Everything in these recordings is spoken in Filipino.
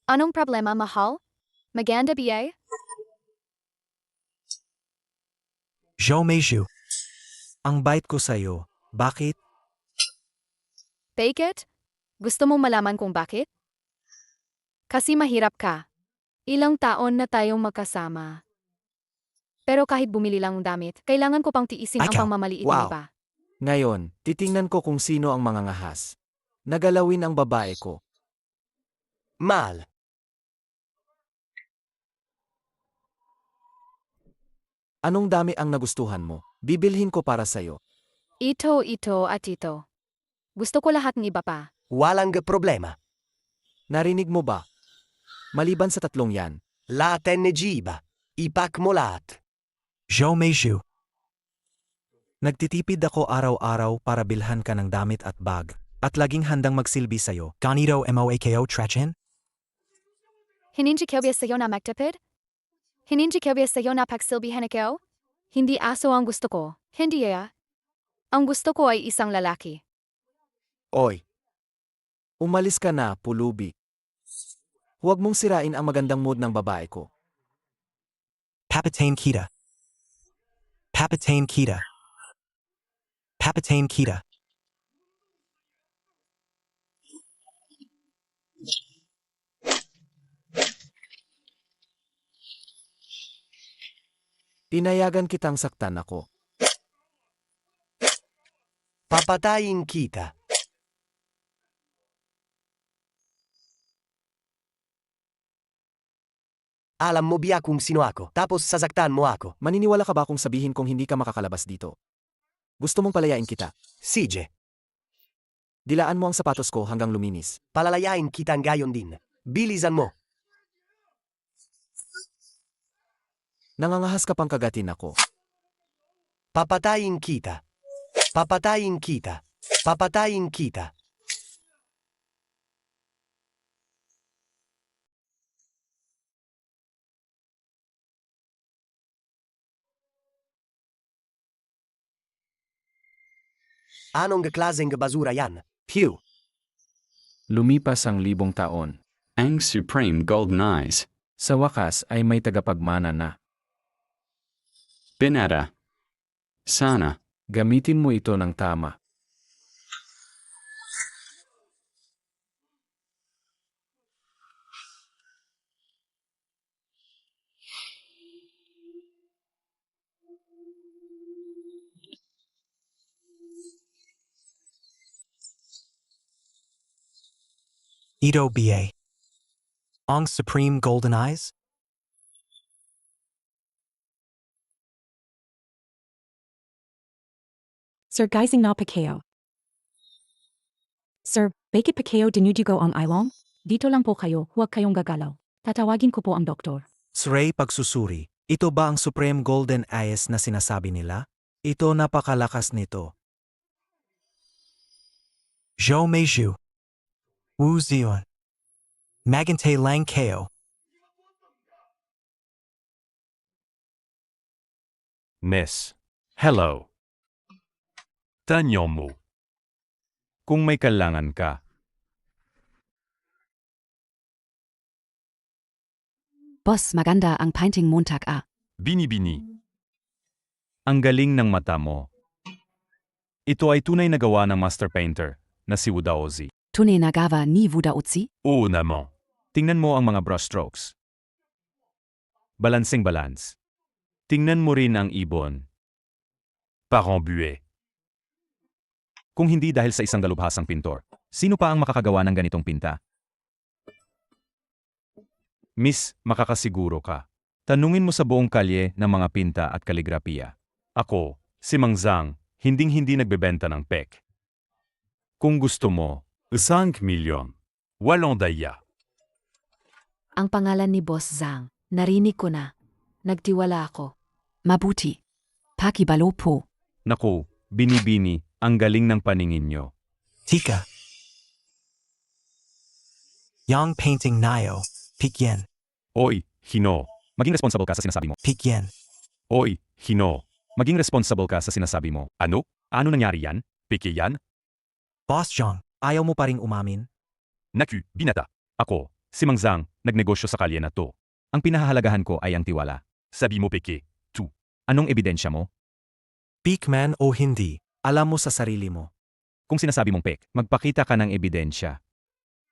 Anong problema, mahal? Maganda ba? Zhou Meizhu. Ang bait ko sa'yo. Bakit? Bakit? Gusto mo malaman kung bakit? Kasi mahirap ka. Ilang taon na tayong magkasama. Pero kahit bumili lang ng damit, kailangan ko pang tiisin ang Ikaw. pangmamaliit ng Wow. iba. Ngayon, titingnan ko kung sino ang mga ngahas. Nagalawin ang babae ko. Mal. Anong dami ang nagustuhan mo? Bibilhin ko para sa'yo. Ito at ito. Gusto ko lahat ng iba pa. Walang problema. Narinig mo ba? Maliban sa tatlong yan. Lahat giba. Ipak mo lahat. Zhou Meizhu. Nagtitipid ako araw-araw para bilhan ka ng damit at bag, at laging handang magsilbi sa'yo. Ganito mo Trechen? Hininji ko ba sa'yo na magtipid? Hininji ko ba sa'yo na pagsilbihan ako? Hindi aso ang gusto ko. Hindi Ang gusto ko ay isang lalaki. Oy! Umalis ka na, pulubi. Huwag mong sirain ang magandang mood ng babae ko. Papatain kita. Papatain kita. Papatain kita. Tinayagan kitang saktan ako. Papatayin kita. Alam mo ba kung sino ako, tapos sasaktan mo ako. Maniniwala ka ba kung sabihin kong hindi ka makakalabas dito? Gusto mong palayain kita? CJ, Dilaan mo ang sapatos ko hanggang luminis. palalayain kita ngayon din. Bilisan mo. Nangangahas ka pang kagatin ako. Papatayin kita. Papatayin kita. Papatayin kita. Anong klaseng basura yan? Pew! Lumipas ang 1,000 taon. Ang Supreme Golden Eyes. Sa wakas ay may tagapagmana na. Binata. Sana. Gamitin mo ito ng tama. Ito ba? Ang Supreme Golden Eyes? Sir Geising na Pacquiao. Sir, bakit Pacquiao dinudugo ang ilong? Dito lang po kayo, huwag kayong gagalaw. Tatawagin ko po ang doktor. Sray pagsusuri. Ito ba ang Supreme Golden Eyes na sinasabi nila? Ito napakalakas nito. Zhou Meizhu. Wu Zion. Magante Lang Kao. Miss. Hello. Tanyo mo. Kung may kailangan ka. Boss, maganda ang painting Montag a. Bini-bini. Ang galing ng mata mo. Ito ay tunay na gawa ng master painter na si Wudaozi. Tunay na gawa ni Wudaozi? Oo naman. Tingnan mo ang mga brushstrokes. Balansing balance. Tingnan mo rin ang ibon. Parang buwe. Kung hindi dahil sa isang dalubhasang pintor, sino pa ang makakagawa ng ganitong pinta? Miss, makakasiguro ka. Tanungin mo sa buong kalye ng mga pinta at kaligrapiya. Ako, si Mang Zhang, hinding-hindi nagbebenta ng pek. Kung gusto mo, 5 milyon. Walang daya. Ang pangalan ni Boss Zhang, narinig ko na. Nagtiwala ako. Mabuti. Pakibalo po. Naku, bini-bini, ang galing ng paningin nyo. Tika. Yang painting nayo. Pikyen. Oy, Hino, maging responsible ka sa sinasabi mo. Pikyen. Oy, Hino, maging responsible ka sa sinasabi mo. Ano? Ano nangyari yan? Piki yan? Boss Zhang, ayaw mo pa ring umamin? Naku, binata. Ako, Si Mang Zhang, nagnegosyo sa kalye na to. Ang pinahahalagahan ko ay ang tiwala. Sabi mo peke. Tu. Anong ebidensya mo? Peak man o hindi, alam mo sa sarili mo. Kung sinasabi mong pek, magpakita ka ng ebidensya.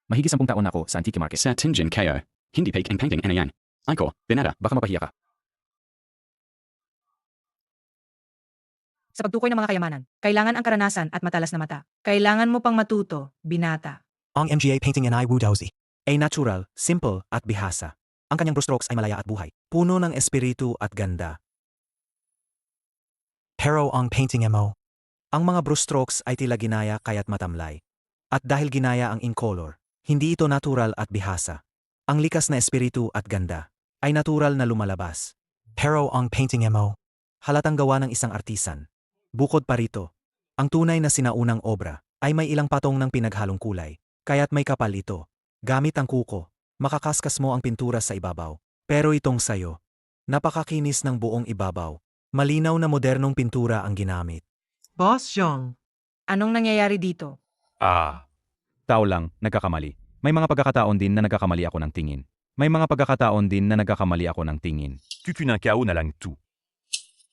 Mahigit 10 taon na ako sa antique market. Sa Tinjin KO. Hindi peak ang painting na yan. Aiko, binada. Baka mapahiya ka. Sa pagtukoy ng mga kayamanan, kailangan ang karanasan at matalas na mata. Kailangan mo pang matuto, binata. Ang MGA painting and I Wu Daozi. Ay natural, simple at bihasa. Ang kanyang brushstrokes ay malaya at buhay. Puno ng espiritu at ganda. Pero ang painting mo. Ang mga brushstrokes ay tila ginaya kaya't matamlay. At dahil ginaya ang incolor, hindi ito natural at bihasa. Ang likas na espiritu at ganda ay natural na lumalabas. Pero ang painting mo. Halatang gawa ng isang artisan. Bukod pa rito, ang tunay na sinaunang obra ay may ilang patong ng pinaghalong kulay, kaya't may kapal ito. Gamit ang kuko, makakaskas mo ang pintura sa ibabaw. Pero itong sayo, napakakinis ng buong ibabaw. Malinaw na modernong pintura ang ginamit. Boss Zhong, anong nangyayari dito? Tao lang, nagkakamali. May mga pagkakataon din na nagkakamali ako ng tingin. May mga pagkakataon din na nagkakamali ako ng tingin. Kukunakao na lang tu.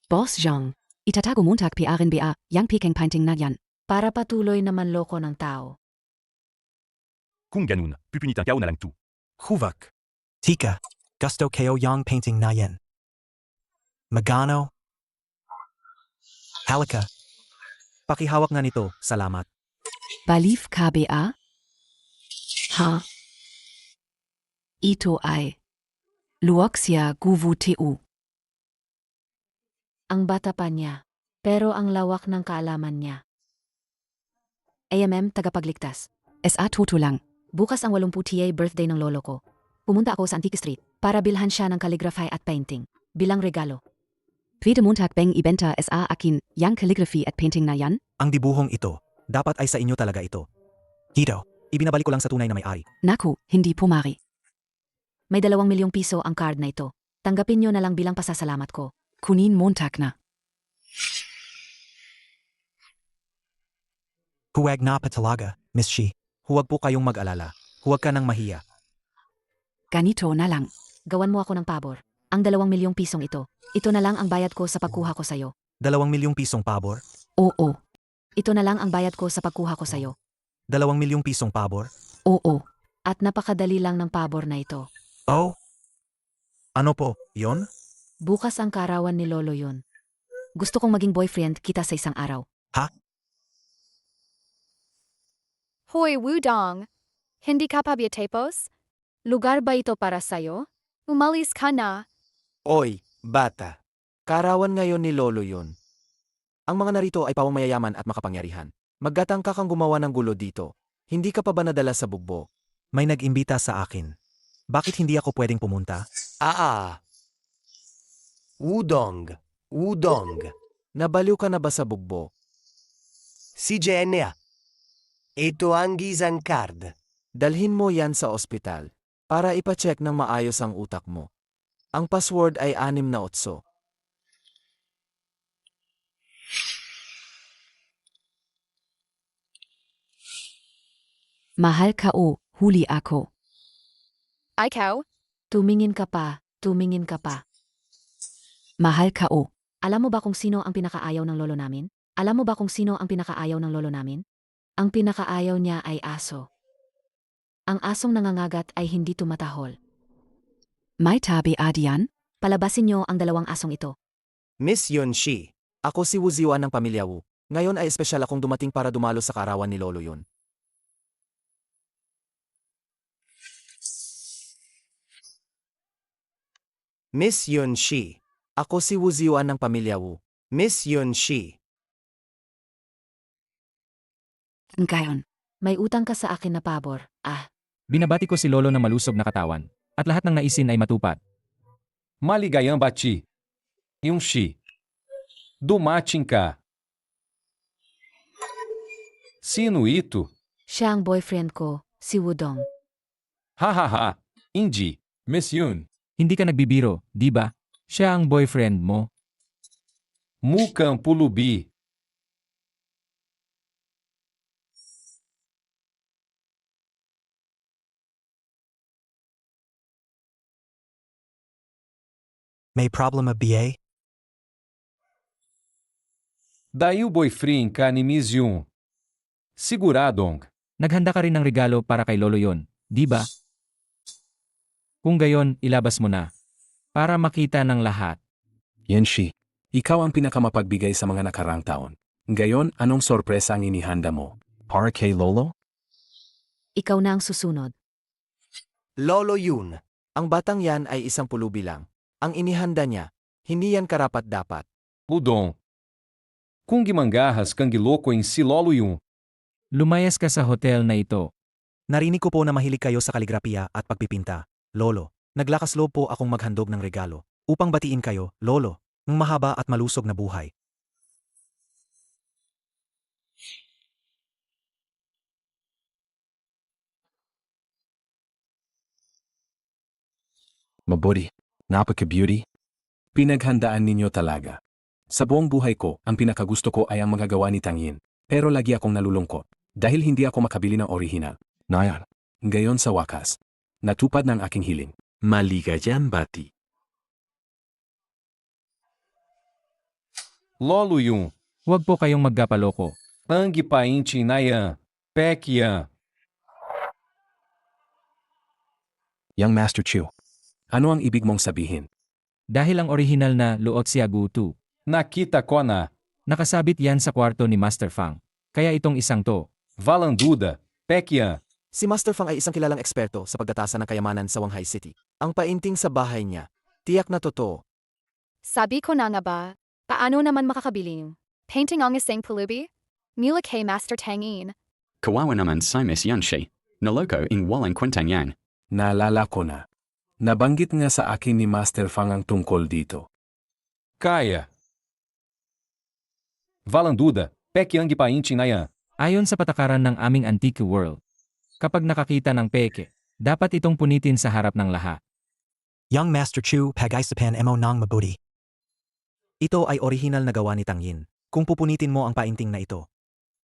Boss Zhang, itatago Montag PRNBA, Yang Peking Painting na yan. Para patuloy na manloko ng tao. Kung ganun, pupunitan kao na lang tu. Huvak. Tika. Gusto ko yang painting na yan. Magano. Halika. Pakihawak nga nito, salamat. Balif KBA? Ha? Ito ay Luoxia Guvu Tu. Ang bata pa niya, pero ang lawak ng kaalaman niya. tagapagligtas. SA Toto lang. Bukas ang 80th birthday ng lolo ko. Pumunta ako sa Antique Street para bilhan siya ng calligraphy at painting, bilang regalo. Pwede Montag bang ibenta SA akin, Yang Calligraphy at Painting na yan? Ang dibuhong ito, dapat ay sa inyo talaga ito. Hito. Ibinabalik ko lang sa tunay na may-ari. Naku, hindi pumari. May 2 milyong piso ang card na ito. Tanggapin nyo na lang bilang pasasalamat ko. Kunin Montag na. Huwag na patalaga, Miss Shi. Huwag po kayong mag-alala. Huwag ka nang mahiya. Ganito na lang. Gawan mo ako ng pabor. Ang 2 milyong pisong ito. Ito na lang ang bayad ko sa pagkuha ko sa'yo. 2 milyong pisong pabor? Oo, Ito na lang ang bayad ko sa pagkuha ko sa'yo. 2 milyong pisong pabor? oo. At napakadali lang ng pabor na ito. Oh? Ano po, yon? Bukas ang karawan ni Lolo yun. Gusto kong maging boyfriend kita sa isang araw. Ha? Hoy, Wudong! Hindi ka pa tapos? Lugar ba ito para sa'yo? Umalis ka na. Oy, bata. Karawan ngayon ni Lolo yun. Ang mga narito ay pawang mayayaman at makapangyarihan. Maggatangka kang gumawa ng gulo dito. Hindi ka pa ba nadala sa bugbo? May nag-imbita sa akin. Bakit hindi ako pwedeng pumunta? Wudong. Wudong. Nabaliw ka na ba sa bugbo? CJNA. Ito ang gizang card. Dalhin mo yan sa ospital para ipacheck ng maayos ang utak mo. Ang password ay 6 na 8. Mahal ka o, huli ako. Ikaw? Tumingin ka pa, tumingin ka pa. Mahal ka o. Alam mo ba kung sino ang pinakaayaw ng lolo namin? Alam mo ba kung sino ang pinakaayaw ng lolo namin? Ang pinakaayaw niya ay aso. Ang asong nangangagat ay hindi tumatahol. May tabi adian? Palabasin niyo ang 2 asong ito. Miss Yun Shi. Ako si Wu Ziwan ng pamilya Wu. Ngayon ay espesyal akong dumating para dumalo sa karawan ni Lolo yun. Miss Yun Shi. Ako si Wu Ziwan ng pamilya Wu. Miss Yun Shi. Ngayon, May utang ka sa akin na pabor. Binabati ko si Lolo na malusog na katawan, at lahat ng naisin ay matupad. Maligayang bati. Yung shi. Dumating ka. Sino ito? Siya ang boyfriend ko, si Wudong. Hahaha. Hindi. Miss Yun, hindi ka nagbibiro, di ba? Siya ang boyfriend mo. Mukhang pulubi. May problema ba? Daí o boyfriend ka ni Miss Yun. Siguradong. Naghanda ka rin ng regalo para kay Lolo yon, di ba? Kung gayon, ilabas mo na. Para makita ng lahat. Yenshi, ikaw ang pinakamapagbigay sa mga nakarang taon. Ngayon, anong sorpresa ang inihanda mo? Para kay Lolo? Ikaw na ang susunod. Lolo Yun, ang batang yan ay isang pulubi lang. Ang inihanda niya, hindi yan karapat-dapat. Udon. Kung gimangarras kang loko em si Lolo Yun. Lumayas ka sa hotel na ito. Narinig ko po na mahilig kayo sa kaligrapiya at pagpipinta. Lolo, naglakas loob po akong maghandog ng regalo upang batiin kayo, Lolo, ng mahaba at malusog na buhay. Mabuti. Napaka-beauty. Pinaghandaan ninyo talaga. Sa buong buhay ko, ang pinakagusto ko ay ang magagawa ni Tangyin. Pero lagi akong nalulungkot dahil hindi ako makabili ng original. Nayan. Ngayon sa wakas, natupad ng aking hiling. Maligayang bati. Lolo Yun. Huwag po kayong magkapaloko. Ang painti na yan. Pek yan. Young Master Chu. Ano ang ibig mong sabihin? Dahil ang orihinal na Luoxiagu 2, Nakita ko na. nakasabit yan sa kwarto ni Master Fang. Kaya itong isang to. Valanduda. Pek yan. Si Master Fang ay isang kilalang eksperto sa pagtatasa ng kayamanan sa Wanghai City. Ang painting sa bahay niya, tiyak na totoo. Sabi ko na nga ba, paano naman makakabili? Painting ang isang pulubi? Mula kay Master Tangin. Kawawa naman si Miss Yanshi. Naloko in walang kwentang yan. Naalala ko na. Nabanggit nga sa akin ni Master Fang ang tungkol dito. Kaya. Valanduda. Pek yang painti na yan. Ayon sa patakaran ng aming antique world, kapag nakakita ng peke, dapat itong punitin sa harap ng lahat. Young Master Chu, pag-isapan mo ng mabuti. Ito ay orihinal na gawa ni Tangyin. Kung pupunitin mo ang painting na ito,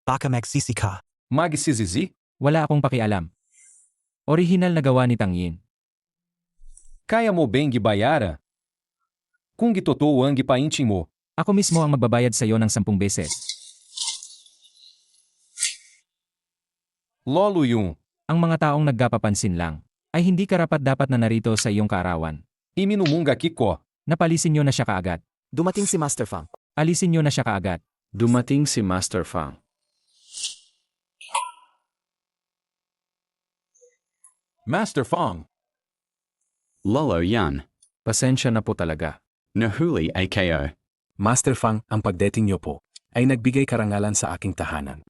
Baka magsisi ka. Magsisizi? Wala akong pakialam. Orihinal na gawa ni Tangyin. Kaya mo bang gibayara? Kung gitotoo ang painti mo. Ako mismo ang magbabayad sa iyo ng 10 beses. Lolo Yun. Ang mga taong nagkapapansin lang, ay hindi karapat-dapat na narito sa iyong kaarawan. Iminumunga kiko. Napalisin niyo na siya kaagad. dumating si Master Fang. Alisin niyo na siya kaagad. Dumating si Master Fang. Master Fang. Lolo Yan. Pasensya na po talaga. Nahuli AKO. Master Fang, ang pagdating niyo po ay nagbigay karangalan sa aking tahanan.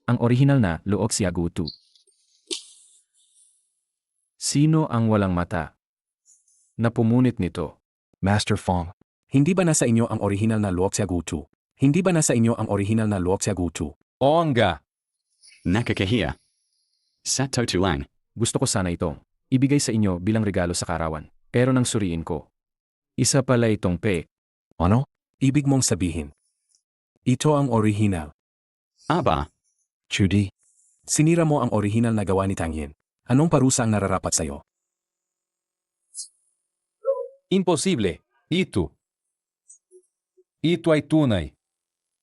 Ang orihinal na Luoxiagu 2. Sino ang walang mata? Napumunit nito. Master Fang, hindi ba nasa inyo ang orihinal na Luoxiagu 2? Hindi ba nasa inyo ang orihinal na Luoxiagu 2? Onga. Nakakahiya. Sa Totulang. Gusto ko sana itong ibigay sa inyo bilang regalo sa karawan. Pero nang suriin ko, isa pala itong pe. Ano? Ibig mong sabihin. Ito ang orihinal. Aba. Chudi, sinira mo ang orihinal na gawa ni Tangyin. Anong parusa ang nararapat sa'yo? Imposible. Ito. Ito ay tunay.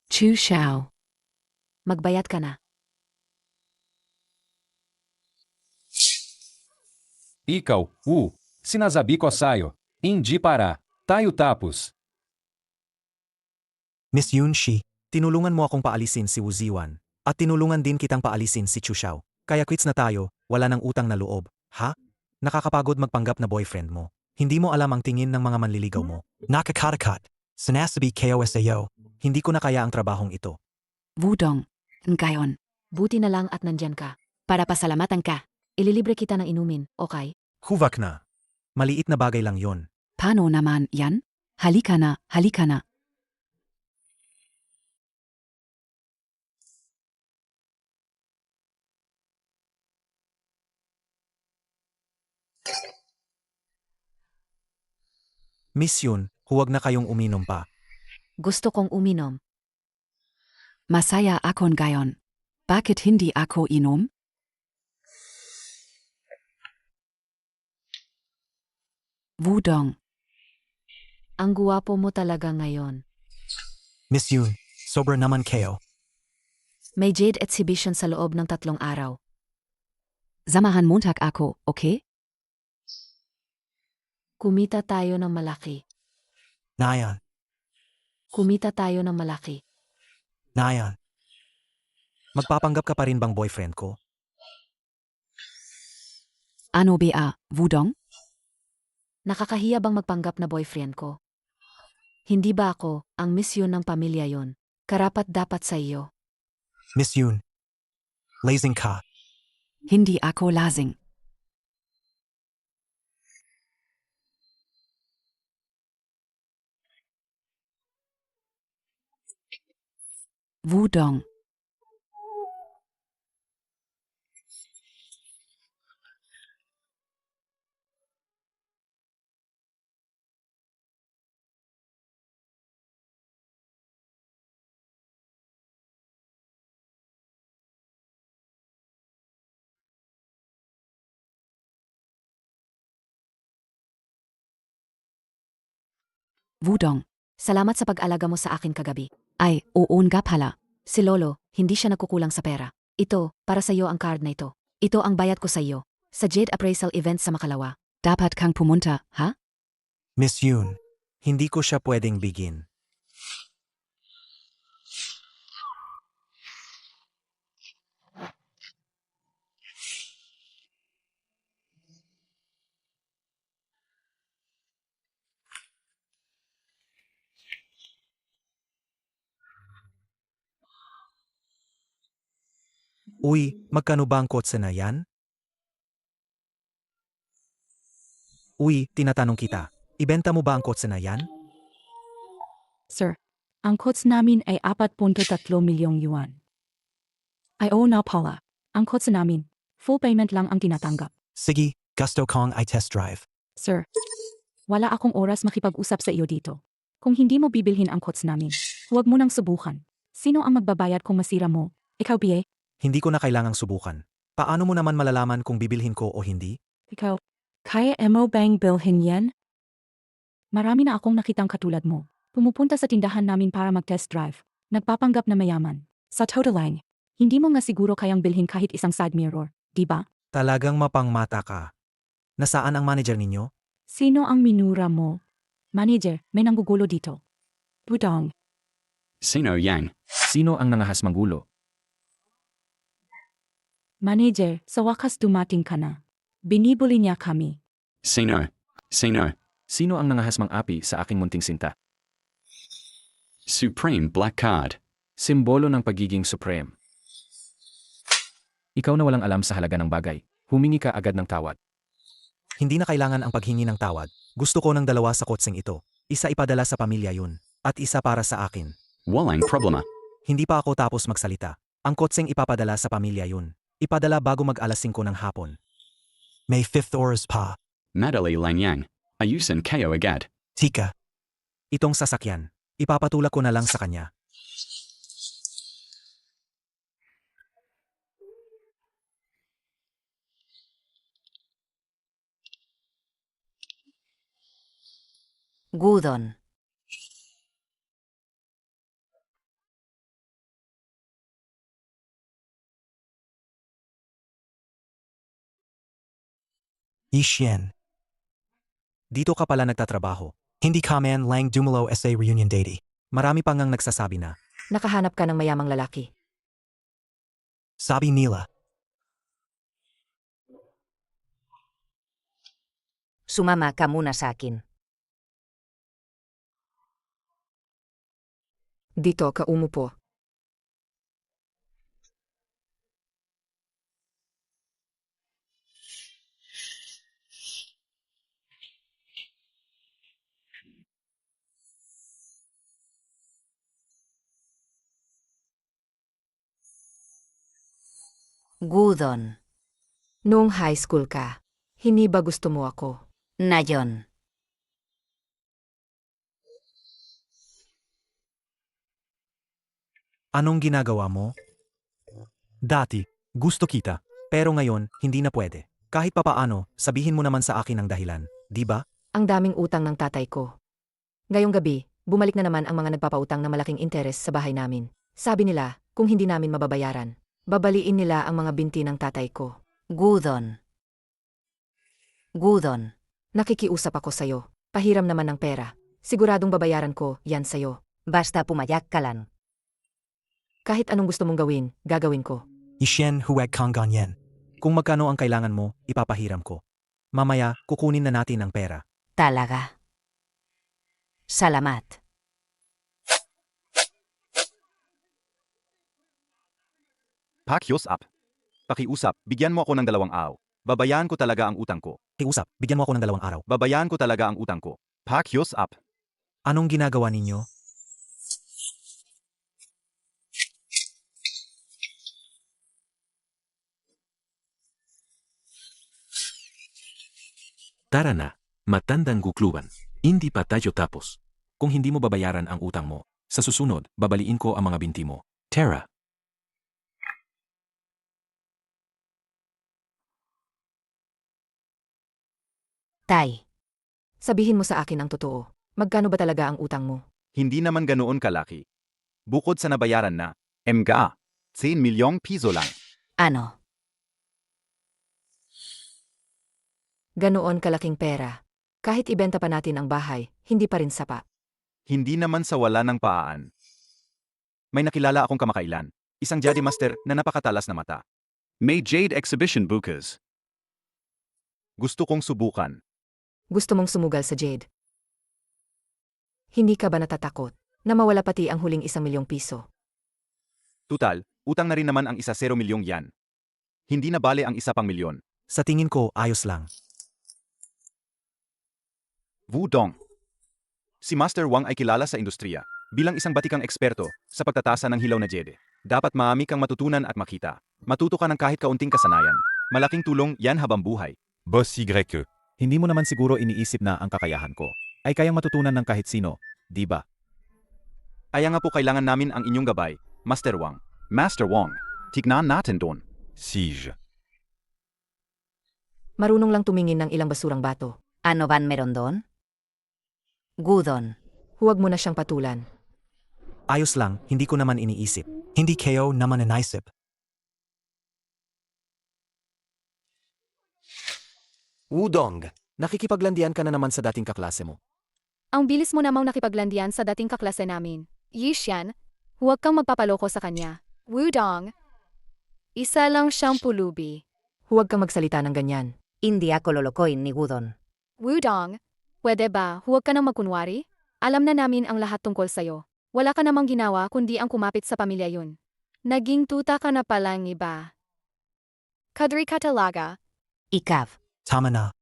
Chu Xiao. Magbayad ka na. Ikaw, sinasabi ko sa'yo, hindi para tayo tapos. Miss Yun Shi, tinulungan mo akong paalisin si Wu Ziwan. At tinulungan din kitang paalisin si Chu Xiao. Kaya quits na tayo, wala nang utang na loob. Ha? Nakakapagod magpanggap na boyfriend mo. Hindi mo alam ang tingin ng mga manliligaw mo. Nakakatakat. Sinasabi KOSAO. Hindi ko na kaya ang trabahong ito. Wudong. Ngayon. Buti na lang at nandyan ka. Para pasalamatan ka. Ililibre kita ng inumin, okay? Huvak na. Maliit na bagay lang yon. Paano naman yan? Halika na, halika na. Miss Yun, huwag na kayong uminom pa. Gusto kong uminom. Masaya ako ngayon. Bakit hindi ako inom? Wudong. Ang guwapo mo talaga ngayon. Miss Yoon, sobra naman kayo. May jade exhibition sa loob ng 3 araw. Samahan Montag ako, okay? Kumita tayo ng malaki. Nayan, Kumita tayo ng malaki. Nayan. Magpapanggap ka pa rin bang boyfriend ko? Ano ba, Wudong? Nakakahiya bang magpanggap na boyfriend ko? Hindi ba ako ang Miss Yoon ng pamilya yon? Karapat dapat sa iyo. Miss Yoon, lazing ka. Hindi ako lasing. Wudong. Wudong. Salamat sa pag-alaga mo sa akin kagabi. Ay, oo nga pala. Si Lolo, hindi siya nagkukulang sa pera. Ito, para sa iyo ang card na ito. Ito ang bayad ko sa iyo. Sa Jade Appraisal Event sa Makalawa. Dapat kang pumunta, ha? Miss Yoon, hindi ko siya pwedeng bigin. Uy, magkano ba ang kotse na yan? Uy, tinatanong kita. Ibenta mo ba ang kotse na yan? Sir, ang kotse namin ay 4.3 milyong yuan. Ay oo na pala, ang kotse namin, full payment lang ang tinatanggap. Sige, gusto kong i-test drive. Sir, wala akong oras makipag-usap sa iyo dito. Kung hindi mo bibilhin ang kotse namin, huwag mo nang subukan. Sino ang magbabayad kung masira mo? Ikaw, Bie? Hindi ko na kailangang subukan. Paano mo naman malalaman kung bibilhin ko o hindi? Ikaw, kaya mo bang bilhin yan? Marami na akong nakitang katulad mo. Pumupunta sa tindahan namin para mag-test drive. Nagpapanggap na mayaman. Sa total lang, hindi mo nga siguro kayang bilhin kahit isang side mirror, di ba? Talagang mapangmata ka. Nasaan ang manager ninyo? Sino ang minura mo? Manager, may nanggugulo dito. Budong. Sino Yang? Sino ang nangahas manggulo? Manager, sa wakas dumating ka na. Binibuli niya kami. Sino? Sino? Sino ang nangahas mang-api sa aking munting sinta? Supreme Black Card. Simbolo ng pagiging supreme. Ikaw na walang alam sa halaga ng bagay. Humingi ka agad ng tawad. Hindi na kailangan ang paghingi ng tawad. Gusto ko ng 2 sa kotseng ito. Isa ipadala sa pamilya yun. At isa para sa akin. Walang problema. Hindi pa ako tapos magsalita. Ang kotseng ipapadala sa pamilya yun. Ipadala bago mag-alas 5 ng hapon. May 5th oras pa. Madali lang Yang. Ayusin kayo agad. Tika. Itong sasakyan. Ipapatulak ko na lang sa kanya. Gudon. Yishen. Dito ka pala nagtatrabaho. Hindi ka man lang dumalo sa reunion date. Marami pang ngang nagsasabi na. Nakahanap ka ng mayamang lalaki. Sabi nila. Sumama ka muna sa akin. Dito ka umupo. Gudon. Noong high school ka, hindi ba gusto mo ako? Nayon. Anong ginagawa mo? Dati, gusto kita. Pero ngayon, hindi na pwede. Kahit papaano, sabihin mo naman sa akin ang dahilan, di ba? Ang daming utang ng tatay ko. Ngayong gabi, bumalik na naman ang mga nagpapautang na malaking interes sa bahay namin. Sabi nila, kung hindi namin mababayaran, babaliin nila ang mga binti ng tatay ko. Gudon. Gudon. Nakikiusap ako sa'yo. Pahiram naman ng pera. Siguradong babayaran ko yan sa'yo. Basta pumayak ka lang. Kahit anong gusto mong gawin, gagawin ko. Isyen huwag kang ganyan. Kung magkano ang kailangan mo, ipapahiram ko. Mamaya, kukunin na natin ang pera. Talaga. Salamat. Pakiusap. Pakiusap, bigyan mo ako ng 2 araw. Babayaan ko talaga ang utang ko. Kiusap, bigyan mo ako ng 2 araw. Babayaan ko talaga ang utang ko. Pakiusap. Anong ginagawa ninyo? Tara na, matandang gukluban. Hindi pa tayo tapos. Kung hindi mo babayaran ang utang mo, sa susunod, babaliin ko ang mga binti mo. Tara. Tay. Sabihin mo sa akin ang totoo. Magkano ba talaga ang utang mo? Hindi naman ganoon kalaki. Bukod sa nabayaran na, mga 10 milyong piso lang. Ano? Ganoon kalaking pera. Kahit ibenta pa natin ang bahay, hindi pa rin sapat. Hindi naman sa wala ng paan. May nakilala akong kamakailan. Isang Jade Master na napakatalas na mata. May Jade Exhibition bukas. Gusto kong subukan. Gusto mong sumugal sa Jade. Hindi ka ba natatakot na mawala pati ang huling 1 milyong piso? Tutal, utang na rin naman ang 1 milyong yan. Hindi na bale ang 1 pang milyon. Sa tingin ko, ayos lang. Wudong. Si Master Wang ay kilala sa industriya bilang isang batikang eksperto sa pagtatasa ng hilaw na jede. Dapat maami kang matutunan at makita. Matuto ka ng kahit kaunting kasanayan. Malaking tulong yan habang buhay. Boss Y. Hindi mo naman siguro iniisip na ang kakayahan ko ay kayang matutunan ng kahit sino, di ba? Kaya nga po kailangan namin ang inyong gabay, Master Wang. Master Wang, tignan natin doon. Siege. Marunong lang tumingin ng ilang basurang bato. Ano ban meron doon? Gudon. Huwag mo na siyang patulan. Ayos lang, hindi ko naman iniisip. Hindi kayo naman naisip. Wudong, nakikipaglandian ka na naman sa dating kaklase mo. Ang bilis mo namang nakipaglandian sa dating kaklase namin. Yishan, huwag kang magpapaloko sa kanya. Wudong. Isa lang siyang pulubi. Huwag kang magsalita ng ganyan. Hindi ako lolokohin ni Gudon. Wudong, pwede ba huwag ka nang magkunwari? Alam na namin ang lahat tungkol sa'yo. Wala ka namang ginawa kundi ang kumapit sa pamilya yun. Naging tuta ka na palang iba. Kadri ka talaga. Ikaw. Tama na.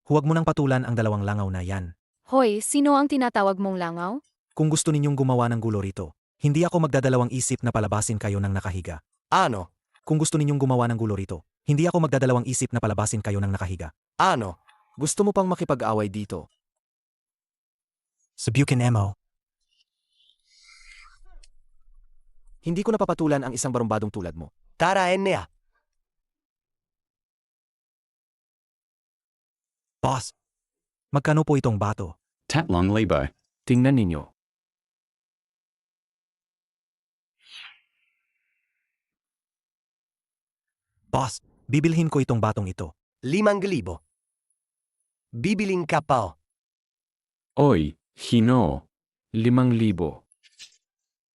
Huwag mo nang patulan ang 2 langaw na yan. Hoy, sino ang tinatawag mong langaw? Kung gusto ninyong gumawa ng gulo rito, hindi ako magdadalawang isip na palabasin kayo ng nakahiga. Ano? Kung gusto ninyong gumawa ng gulo rito, hindi ako magdadalawang isip na palabasin kayo ng nakahiga. Ano? Gusto mo pang makipag-away dito? Subukin mo. Hindi ko napapatulan ang isang barumbadong tulad mo. Tara, Enya. Boss, magkano po itong bato? Tatlong libo. Tingnan ninyo. Boss, bibilhin ko itong batong ito. 5,000. Bibiling ka pa. Oy, Hino. 5,000.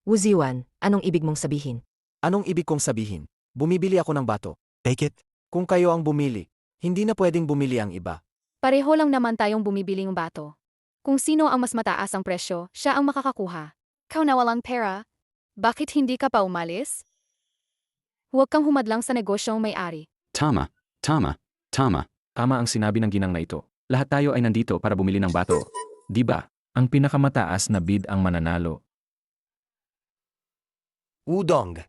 Wuziwan, anong ibig mong sabihin? Anong ibig kong sabihin? Bumibili ako ng bato. Take it. Kung kayo ang bumili, hindi na pwedeng bumili ang iba. Pareho lang naman tayong bumibiling bato. Kung sino ang mas mataas ang presyo, siya ang makakakuha. Kau na walang pera? Bakit hindi ka pa umalis? Huwag kang humadlang sa negosyong may-ari. Tama. Tama. Tama. Tama ang sinabi ng ginang na ito. Lahat tayo ay nandito para bumili ng bato. Di ba? Ang pinakamataas na bid ang mananalo. Udong.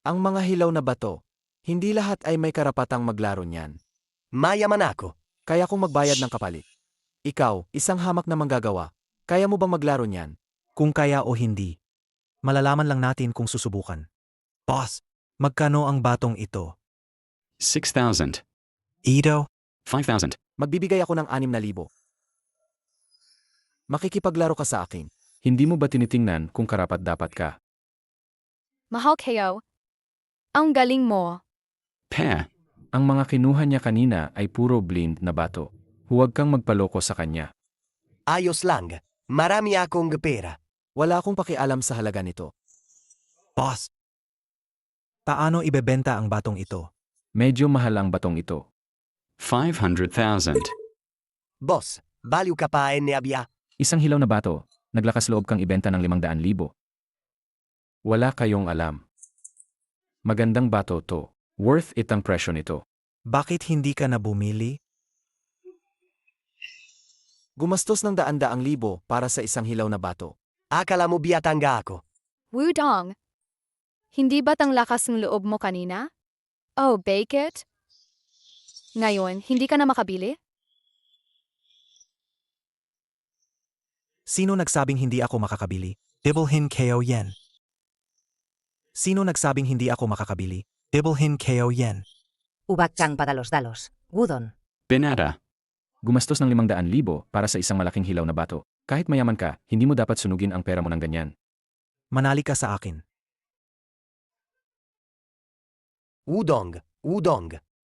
Ang mga hilaw na bato, hindi lahat ay may karapatang maglaro niyan. Mayaman ako. Kaya kong magbayad ng kapalit. Ikaw, isang hamak na manggagawa. Kaya mo bang maglaro niyan? Kung kaya o hindi. Malalaman lang natin kung susubukan. Boss, Magkano ang batong ito? 6,000. Ito, 5,000. Magbibigay ako ng 6,000. Makikipaglaro ka sa akin. Hindi mo ba tinitingnan kung karapat-dapat ka? Mahal kayo. Ang galing mo. Pair. Ang mga kinuha niya kanina ay puro blind na bato. Huwag kang magpaloko sa kanya. Ayos lang. Marami akong pera. Wala akong pakialam sa halaga nito. boss, Paano ibebenta ang batong ito? Medyo mahal ang batong ito. 500,000. Boss, baliw ka pa abya. Isang hilaw na bato, naglakas loob kang ibenta ng 500,000. Wala kayong alam. Magandang bato to. Worth it ang presyo nito. Bakit hindi ka na bumili? Gumastos ng 100,000 para sa isang hilaw na bato. Akala mo biyatangga ako. Wudong. Hindi ba't ang lakas ng loob mo kanina? Oh, bake it? Ngayon, hindi ka na makabili? Sino nagsabing hindi ako makakabili? Bibilhin ko yen. Sino nagsabing hindi ako makakabili? Bibilhin ko yen. Ubak kang padalos-dalos. Gudon. Binata. Gumastos ng 500,000 para sa isang malaking hilaw na bato. Kahit mayaman ka, hindi mo dapat sunugin ang pera mo ng ganyan. Manali ka sa akin. Udong.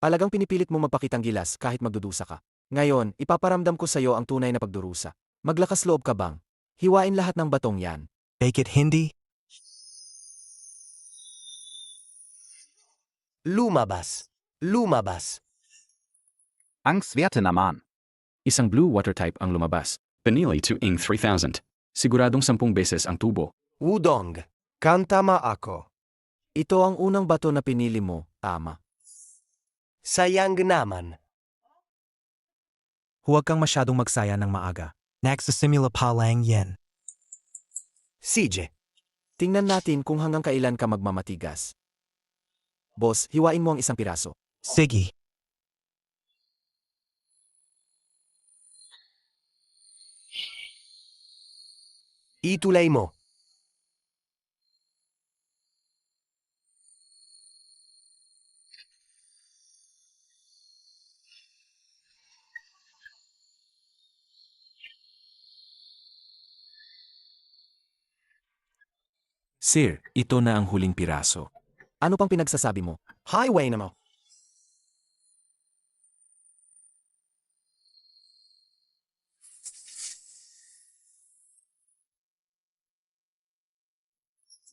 Talagang pinipilit mo magpakitang gilas kahit magdudusa ka. Ngayon, ipaparamdam ko sa iyo ang tunay na pagdurusa. Maglakas loob ka bang? Hiwain lahat ng batong yan. Bake it hindi. Lumabas. Ang swerte naman. Isang blue water type ang lumabas. Benili to ing 3,000. Siguradong 10 beses ang tubo. Udong. Kantama ako. Ito ang unang bato na pinili mo, tama. Sayang naman. Huwag kang masyadong magsaya ng maaga. Nagsisimula pa lang yen. CJ. Tingnan natin kung hanggang kailan ka magmamatigas. Boss, hiwain mo ang isang piraso. Sige. Itulay mo. Sir, ito na ang huling piraso. Ano pang pinagsasabi mo? Highway na mo.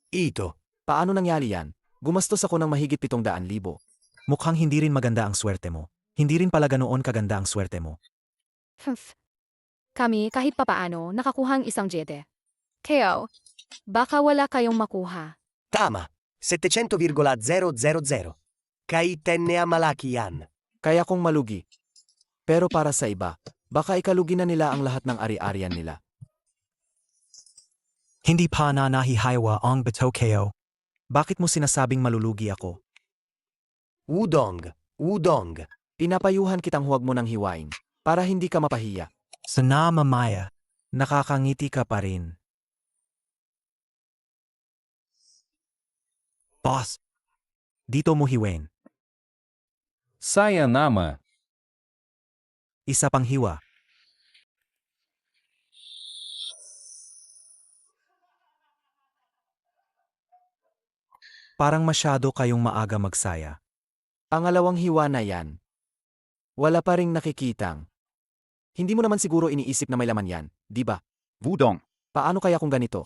Ito. Paano nangyari yan? Gumastos ako ng mahigit 700,000. Mukhang hindi rin maganda ang swerte mo. Hindi rin pala ganoon kaganda ang swerte mo. Kami kahit papaano nakakuhang isang jede. Kayo, baka wala kayong makuha. Tama. 700,000. Kaitenne malaki yan. Kaya kong malugi. Pero para sa iba, baka ikalugi na nila ang lahat ng ari-arian nila. Hindi pa na nahihiwa ang bato ko. Bakit mo sinasabing malulugi ako? Udong. Pinapayuhan kitang huwag mo nang hiwain para hindi ka mapahiya. Sana mamaya. Nakakangiti ka pa rin. Boss, Dito mo hiwain. Saya nama. Isa pang hiwa. Parang masyado kayong maaga magsaya. Pangalawang hiwa na yan. Wala pa ring nakikitang. Hindi mo naman siguro iniisip na may laman yan, di ba? Wudong. Paano kaya kung ganito?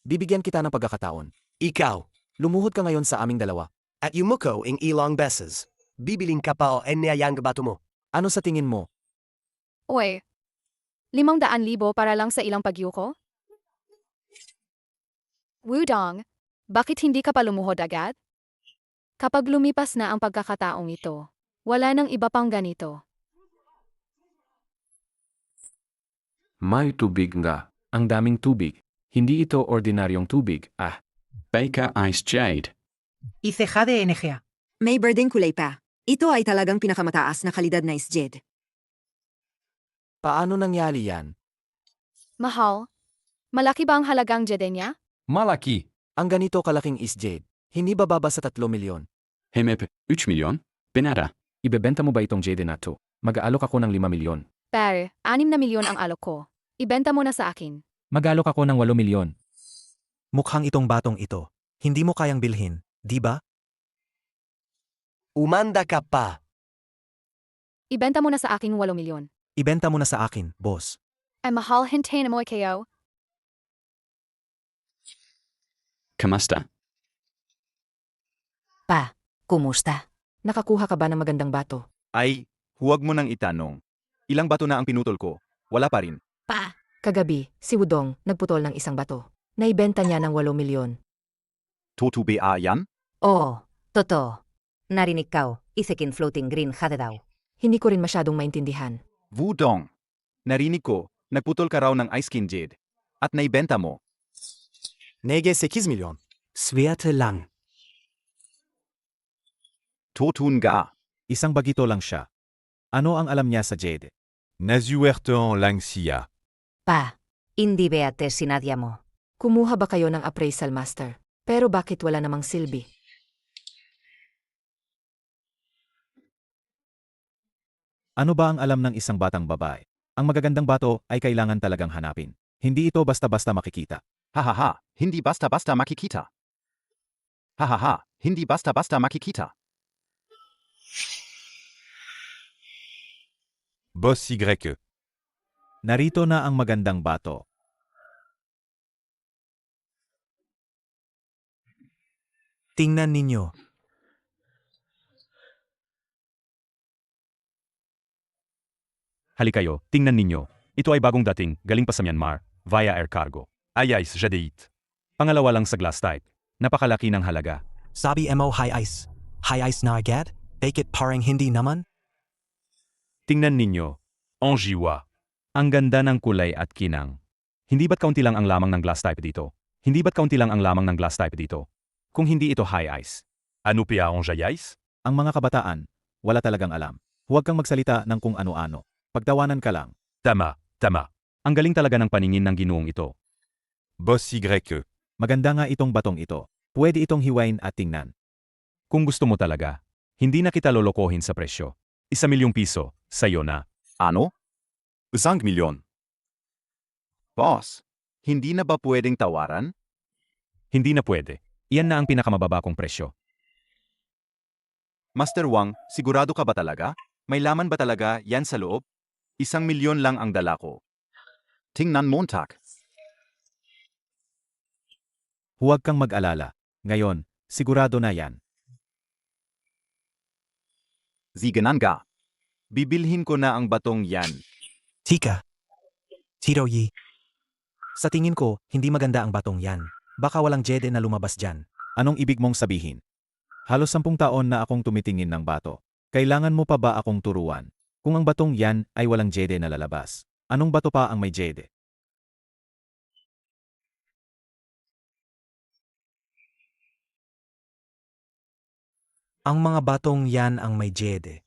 Bibigyan kita ng pagkakataon. Ikaw, lumuhod ka ngayon sa aming dalawa. At yumuko ing ilang beses. Bibiling ka pa o yang bato mo. Ano sa tingin mo? Uy, 500,000 para lang sa ilang pagyuko? Wudong, bakit hindi ka pa lumuhod agad? Kapag lumipas na ang pagkakataong ito, wala nang iba pang ganito. May tubig nga. Ang daming tubig. Hindi ito ordinaryong tubig. Baker Ice Jade. ICJ de NGA. May berdeng kulay pa. Ito ay talagang pinakamataas na kalidad na isjed. Paano nangyari yan? Mahal, malaki ba ang halagang jede niya? Malaki. Ang ganito kalaking is jade. Hindi bababa sa 3 milyon. Hemep, 3 milyon? Pinara. Ibebenta mo ba itong jade na to? Mag-aalok ako ng 5 milyon. Pare, 6 na milyon ang alok ko. Ibenta mo na sa akin. Mag-aalok ako ng 8 milyon. Mukhang itong batong ito. Hindi mo kayang bilhin, di ba? Umanda ka pa. Ibenta mo na sa akin 8 milyon. Ibenta mo na sa akin, boss. Ay mahal hintayin mo kayo. Kamusta? Pa, kumusta? Nakakuha ka ba ng magandang bato? Ay, huwag mo nang itanong. Ilang bato na ang pinutol ko? Wala pa rin. Pa! Kagabi, si Wudong nagputol ng isang bato. Naibenta niya ng 8 milyon. Totoo ba yan? Oo, totoo. Narinig ka, isekin floating green hada daw. Hindi ko rin masyadong maintindihan. Wudong. Narinig ko, nagputol ka raw ng ice skin jade. At naibenta mo. Nege 8 milyon. Swerte lang. Totun ga. Isang bagito lang siya. Ano ang alam niya sa jade? Nazuerton lang siya. Pa, hindi beate sinadya mo. Kumuha ba kayo ng appraisal master? Pero bakit wala namang silbi? Ano ba ang alam ng isang batang babae? Ang magagandang bato ay kailangan talagang hanapin. Hindi ito basta-basta makikita. Hahaha, hindi basta-basta makikita. Hahaha, hindi basta-basta makikita. Boss Y. Narito na ang magandang bato. Tingnan ninyo. Halikayo, tingnan ninyo. Ito ay bagong dating, galing pa sa Myanmar, via air cargo. Ayais jadeit. Pangalawa lang sa glass type. Napakalaki ng halaga. Sabi mo high ice. High ice na agad? Take it parang hindi naman? Tingnan ninyo. Anjiwa. Ang ganda ng kulay at kinang. Hindi ba't kaunti lang ang lamang ng glass type dito? Hindi ba't kaunti lang ang lamang ng glass type dito? Kung hindi ito high ice. Ano pia ang jayais? Ang mga kabataan, wala talagang alam. Huwag kang magsalita ng kung ano-ano. Pagtawanan ka lang. Tama, tama. Ang galing talaga ng paningin ng ginuong ito. Boss Y. Maganda nga itong batong ito. Pwede itong hiwain at tingnan. Kung gusto mo talaga, hindi na kita lolokohin sa presyo. 1 milyong piso, sayo na. Ano? 1 milyon. Boss, hindi na ba pwedeng tawaran? Hindi na pwede. Iyan na ang pinakamababa kong presyo. Master Wang, sigurado ka ba talaga? May laman ba talaga yan sa loob? 1 milyon lang ang dala ko. Tingnan mo tak. Huwag kang mag-alala. Ngayon, sigurado na yan. Ziganan ka. Bibilhin ko na ang batong yan. Tika. Tito Yi. Sa tingin ko, hindi maganda ang batong yan. Baka walang jede na lumabas dyan. Anong ibig mong sabihin? Halos 10 taon na akong tumitingin ng bato. Kailangan mo pa ba akong turuan? Kung ang batong yan ay walang jede na lalabas, anong bato pa ang may jede? Ang mga batong yan ang may jede.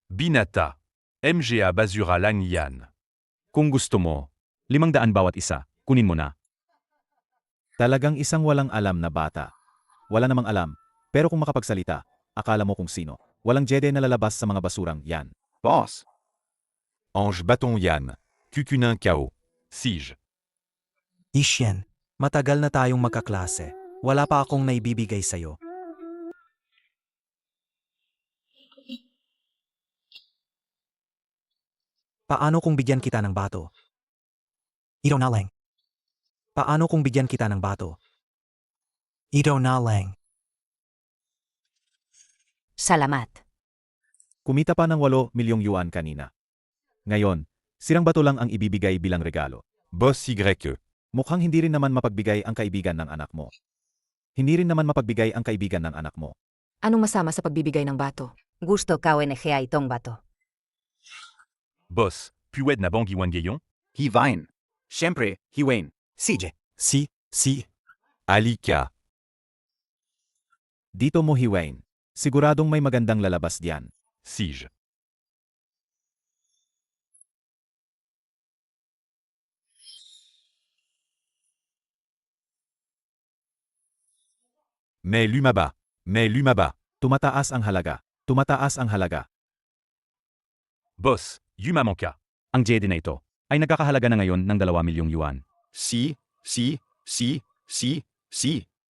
Binata. MGA Basura lang yan. Kung gusto mo, 500 bawat isa, kunin mo na. Talagang isang walang alam na bata. Wala namang alam, pero kung makapagsalita, akala mo kung sino. Walang jede na lalabas sa mga basurang yan. Boss. Ange Baton Yan. Kukunin Kao. Sige. Isyen, matagal na tayong magkaklase. Wala pa akong naibibigay sa'yo. Paano kung bigyan kita ng bato? Ito na lang. Paano kung bigyan kita ng bato? Ito na lang. Salamat. Kumita pa ng 8 milyong yuan kanina. Ngayon, sirang bato lang ang ibibigay bilang regalo. Boss Y. Mukhang hindi rin naman mapagbigay ang kaibigan ng anak mo. Hindi rin naman mapagbigay ang kaibigan ng anak mo. Anong masama sa pagbibigay ng bato? Gusto ka NGA itong bato. Boss, puwed na bang giwan gayon? Hivain. Siyempre, hiwain. CJ. Si. Alika. Dito mo hiwain. Siguradong may magandang lalabas diyan. Sige. Mais lumaba. Mais lumaba. Tumataas ang halaga. Tumataas ang halaga. Boss, yumaman ka. Ang JD na ito ay nagkakahalaga na ngayon ng 2 milyong yuan. Si.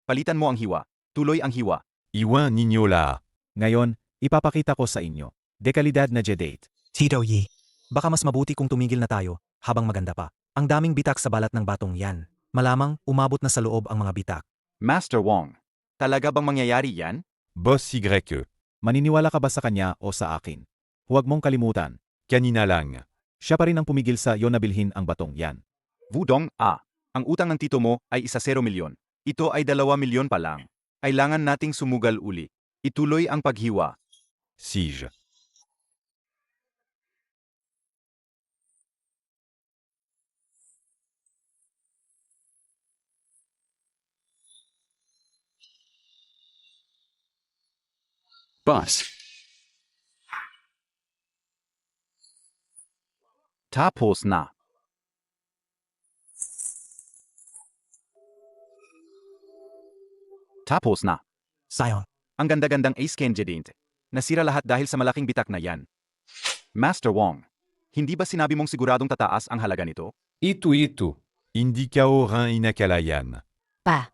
Palitan mo ang hiwa. Tuloy ang hiwa. Iwan ninyo la. Ngayon, ipapakita ko sa inyo. Dekalidad na Jedate. Tito Yi. Baka mas mabuti kung tumigil na tayo, habang maganda pa. Ang daming bitak sa balat ng batong yan. Malamang, umabot na sa loob ang mga bitak. Master Wong, talaga bang mangyayari yan? Boss YE. Maniniwala ka ba sa kanya o sa akin? Huwag mong kalimutan. Kanina lang. Siya pa rin ang pumigil sa iyo na bilhin ang batong yan. Wudong, ang utang ng tito mo ay 1 milyon. Ito ay 2 milyon pa lang. Kailangan nating sumugal uli. Ituloy ang paghiwa. Sige. Boss. Tapos na. Tapos na. Sayang. Ang ganda-gandang ace ken Jedinte. Nasira lahat dahil sa malaking bitak na yan. Master Wong, hindi ba sinabi mong siguradong tataas ang halaga nito? Ito. Hindi ka orang inakalayan. Pa.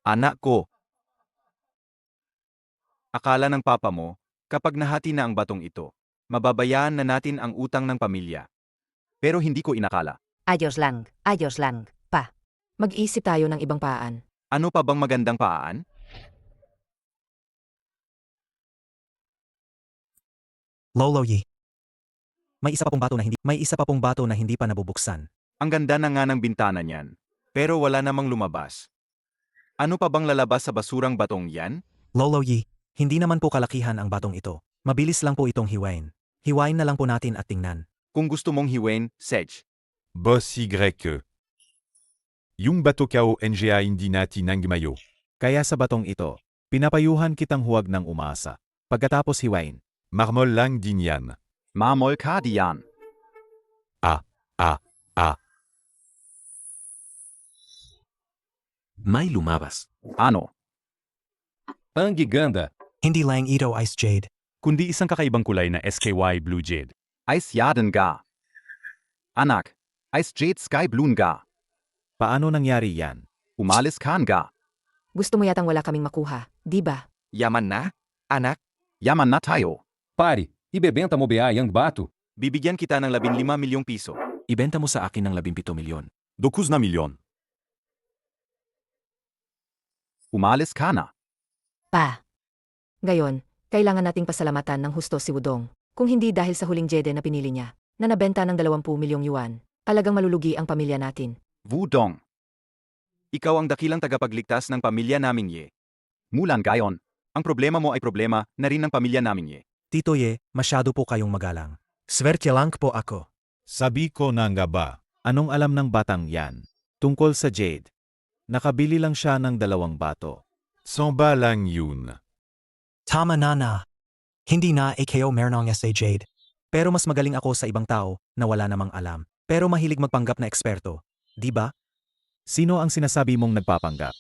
Anak ko. Akala ng papa mo, kapag nahati na ang batong ito, mababayaan na natin ang utang ng pamilya. Pero hindi ko inakala. Ayos lang, pa. Mag-isip tayo ng ibang paan. Ano pa bang magandang paan? Lolo Yi. May isa pa pong bato na hindi pa nabubuksan. Ang ganda na nga ng bintana niyan. Pero wala namang lumabas. Ano pa bang lalabas sa basurang batong yan? Lolo Yi, hindi naman po kalakihan ang batong ito. Mabilis lang po itong hiwain. Hiwain na lang po natin at tingnan. Kung gusto mong hiwain, Sedge. Boss YE. Yung bato kao NGA hindi natin nangmayo. Kaya sa batong ito, pinapayuhan kitang huwag ng umasa. Pagkatapos hiwain. Marmol lang din yan. Mamol ka diyan. May lumabas. Ano? Ang giganda. Hindi lang ito Ice Jade. Kundi isang kakaibang kulay na SKY Blue Jade. Ice Yaden ga. Anak, Ice Jade Sky Blue ga. Paano nangyari yan? Umalis kan ga. Gusto mo yatang wala kaming makuha, di ba? Yaman na? Anak? Yaman na tayo. Pare, ibebenta mo ba ang bato? Bibigyan kita ng 15 milyong piso. Ibenta mo sa akin ng 17 milyon. 9 na milyon. Umalis ka na. Pa. Ngayon, kailangan nating pasalamatan ng husto si Wudong. Kung hindi dahil sa huling jede na pinili niya, na nabenta ng 20 milyong yuan, talagang malulugi ang pamilya natin. Wudong. Ikaw ang dakilang tagapagligtas ng pamilya naming Ye. Mulan gayon, ang problema mo ay problema na rin ng pamilya naming Ye. Tito Ye, masyado po kayong magalang. Swerte lang po ako. Sabi ko na nga ba? Anong alam ng batang yan? Tungkol sa Jade. Nakabili lang siya ng 2 bato. Samba lang yun. Tama na. Hindi na AKO meron ng SA Jade. Pero mas magaling ako sa ibang tao na wala namang alam. Pero mahilig magpanggap na eksperto. Di ba? Sino ang sinasabi mong nagpapanggap?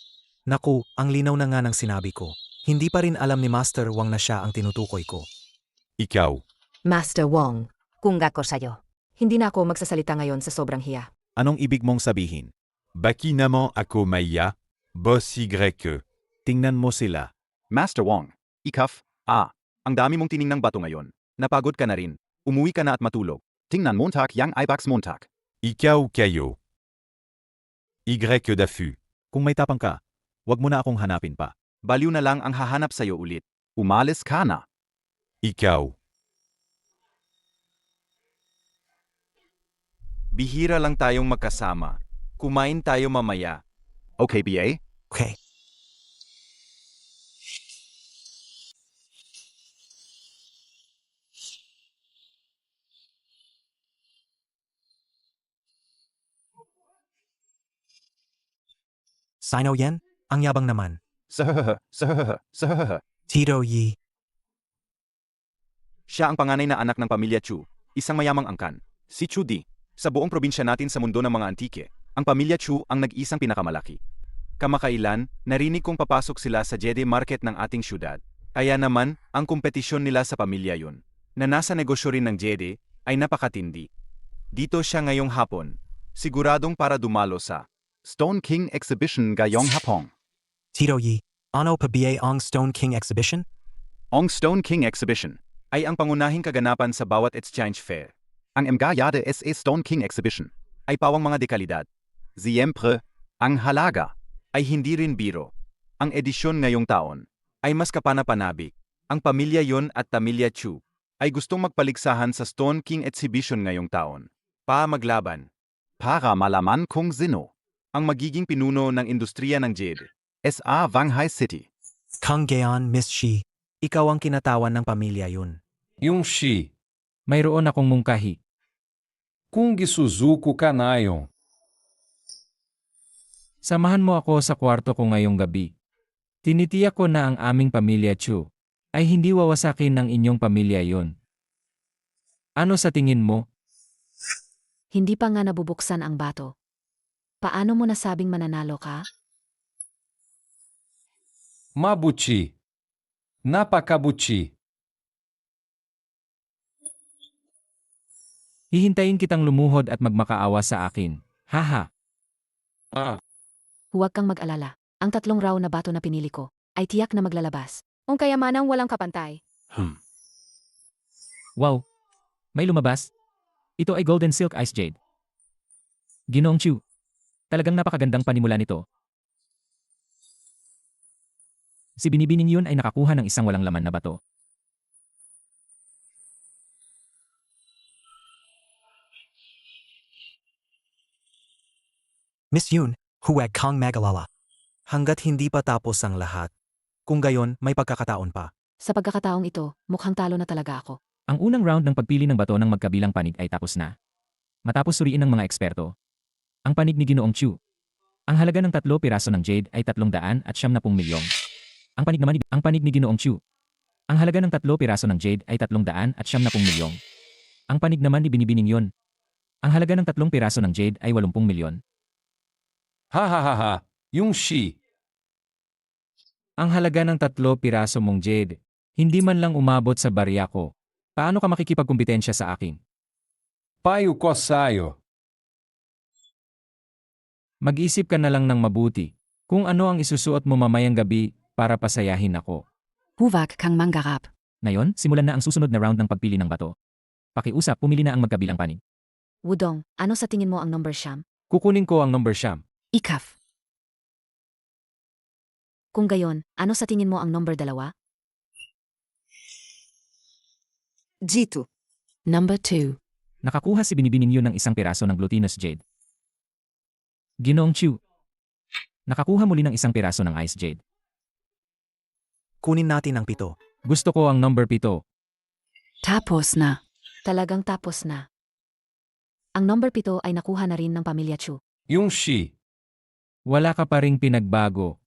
Naku, ang linaw na nga ng sinabi ko. Hindi pa rin alam ni Master Wang na siya ang tinutukoy ko. Ikaw. Master Wong, kung ako sa'yo. Hindi na ako magsasalita ngayon sa sobrang hiya. Anong ibig mong sabihin? Baki naman ako maya. Boss YE. Tingnan mo sila. Master Wong, ikaf, ang dami mong tiningnang bato ngayon. Napagod ka na rin. Umuwi ka na at matulog. Tingnan montak yang ibax montak. Ikaw kayo. Y dafu. Kung may tapang ka, wag mo na akong hanapin pa. Baliw na lang ang hahanap sa'yo ulit. Umalis ka na. Ikaw. Bihira lang tayong magkasama. Kumain tayo mamaya. Okay, BA? Okay. Sino yan? Ang yabang naman. Sir. Tito Yi. Siya ang panganay na anak ng pamilya Chu, isang mayamang angkan. Si Chu Di. Sa buong probinsya natin sa mundo ng mga antike, ang pamilya Chu ang nag-isang pinakamalaki. Kamakailan, narinig kong papasok sila sa Jede Market ng ating syudad. Kaya naman, ang kompetisyon nila sa pamilya yun, na nasa negosyo rin ng Jede, ay napakatindi. Dito siya ngayong hapon, siguradong para dumalo sa Stone King Exhibition ngayong hapon. Tito Yi, ano pa ba ang Stone King Exhibition? Ang Stone King Exhibition ay ang pangunahing kaganapan sa bawat exchange fair. Ang Mgayade SA Stone King Exhibition Ay pawang mga dekalidad. Siyempre, ang halaga Ay hindi rin biro. Ang edisyon ngayong taon ay mas kapanapanabik. Ang pamilya yon at Pamilya Chu ay gustong magpaligsahan sa Stone King Exhibition ngayong taon. Maglaban para malaman kung sino ang magiging pinuno ng industriya ng Jade. SA Wanghai City. Kang Gayon, Miss Shi, ikaw ang kinatawan ng pamilya yun. Yung Shi, Mayroon akong mungkahi. Kung Suzuku Kanayon. Samahan mo ako sa kwarto ko ngayong gabi. Tinitiyak ko na ang aming pamilya Chu ay hindi wawasakin ng inyong pamilya yon. Ano sa tingin mo? Hindi pa nga nabubuksan ang bato. Paano mo nasabing mananalo ka? Mabuti. Napakabuti. Hihintayin kitang lumuhod at magmakaawa sa akin. Haha. Huwag kang mag-alala. Ang 3 round na bato na pinili ko ay tiyak na maglalabas. Kung kayamanang walang kapantay. Wow. May lumabas? Ito ay Golden Silk Ice Jade. Ginoong Chu. Talagang napakagandang panimula nito. Si Binibining yun ay nakakuha ng isang walang laman na bato. Miss Yun, huwag kang magalala. Hanggat hindi pa tapos ang lahat. Kung gayon, may pagkakataon pa. Sa pagkakataong ito, mukhang talo na talaga ako. Ang unang round ng pagpili ng bato ng magkabilang panig ay tapos na. Matapos suriin ng mga eksperto, ang panig ni Ginoong Chu. Ang halaga ng 3 piraso ng jade ay 370 milyong. Ang panig ni Ginoong Chu. Ang halaga ng 3 piraso ng jade ay 370 milyong. Ang panig naman ni Binibining yon. Ang halaga ng 3 piraso ng jade ay 80 milyon. Ha. Yung Shi. Ang halaga ng 3 piraso mong jade, hindi man lang umabot sa barya ko. Paano ka makikipagkumpetensya sa akin? Payo ko sa'yo. Mag-isip ka na lang ng mabuti kung ano ang isusuot mo mamayang gabi para pasayahin ako. Huwag kang manggarap. Ngayon, simulan na ang susunod na round ng pagpili ng bato. Pakiusap, pumili na ang magkabilang panig. Wudong, ano sa tingin mo ang number siyam? Kukunin ko ang number siyam. Ikaf. Kung gayon, ano sa tingin mo ang number 2? G2. Number 2. Nakakuha si Binibining yun ng 1 piraso ng glutinous jade. Ginoong Chu. Nakakuha muli ng 1 piraso ng ice jade. Kunin natin ang 7. Gusto ko ang number 7. Tapos na. Talagang tapos na. Ang number 7 ay nakuha na rin ng Pamilya Chu. Yung Shi. Wala ka pa ring pinagbago.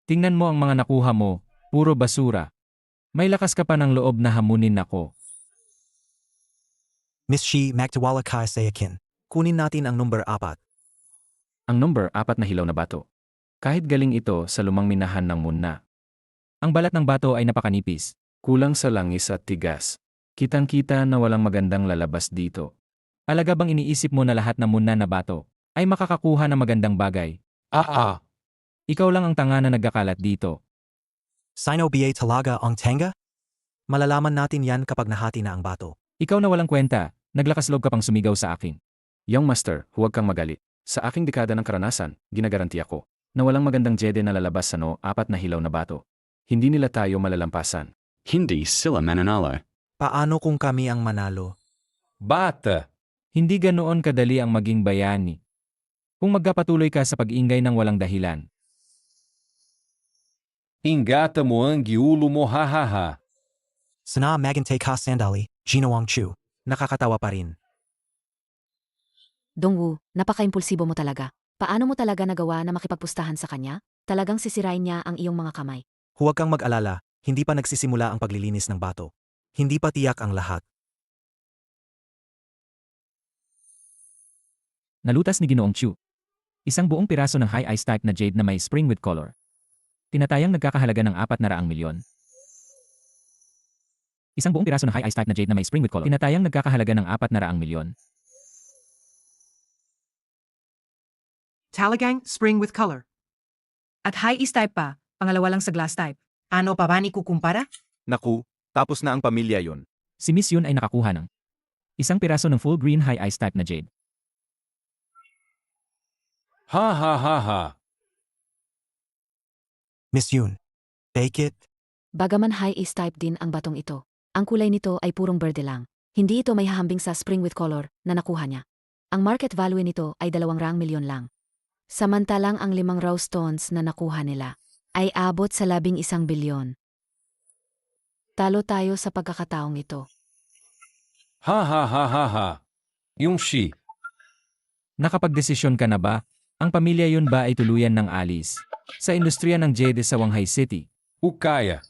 Tingnan mo ang mga nakuha mo, puro basura. May lakas ka pa ng loob na hamunin ako. Miss Shi, magtiwala ka sa akin. Kunin natin ang number 4. Ang number 4 na hilaw na bato. Kahit galing ito sa lumang minahan ng muna. Ang balat ng bato ay napakanipis. Kulang sa langis at tigas. Kitang-kita na walang magandang lalabas dito. Alaga bang iniisip mo na lahat ng muna na bato ay makakakuha ng magandang bagay? Ikaw lang ang tanga na nagkakalat dito. Sino ba talaga ang tenga? Malalaman natin yan kapag nahati na ang bato. Ikaw na walang kwenta, naglakas loob ka pang sumigaw sa akin. Young master, huwag kang magalit. Sa aking dekada ng karanasan, ginagaranti ako na walang magandang jede na lalabas sa 4 na hilaw na bato. Hindi nila tayo malalampasan. Hindi sila mananalo. Paano kung kami ang manalo? Bata. Hindi ganoon kadali ang maging bayani. Kung magkapatuloy ka sa pag-ingay ng walang dahilan. Ingata mo ang giulo mo hahaha. Sana magantay ka sandali, Ginoong Chu. Nakakatawa pa rin. Dongwu, napaka-impulsibo mo talaga. Paano mo talaga nagawa na makipagpustahan sa kanya? Talagang sisirain niya ang iyong mga kamay. Huwag kang mag-alala, hindi pa nagsisimula ang paglilinis ng bato. Hindi pa tiyak ang lahat. Nalutas ni Ginoong Chu. Isang buong piraso ng high ice type na jade na may spring with color. Tinatayang nagkakahalaga ng 400 milyon. Isang buong piraso ng high ice type na jade na may spring with color. Tinatayang nagkakahalaga ng 400 milyon. Talagang spring with color. At high is type pa, pangalawa lang sa glass type. Ano pa ba ni kukumpara? Naku, tapos na ang pamilya yon. Si Miss Yun ay nakakuha ng isang piraso ng full green high ice type na jade. Ha ha ha ha. Miss Yoon. Take it. Bagaman high is type din ang batong ito, ang kulay nito ay purong berde lang. Hindi ito may hahambing sa spring with color na nakuha niya. Ang market value nito ay 200 milyon lang. Samantalang ang 5 raw stones na nakuha nila ay abot sa 11 bilyon. Talo tayo sa pagkakataong ito. Ha ha ha ha ha. Yung shi. Nakapagdesisyon ka na ba? Ang pamilya Yun ba ay tuluyan ng alis sa industriya ng jade sa Wanghai City? Ukaya.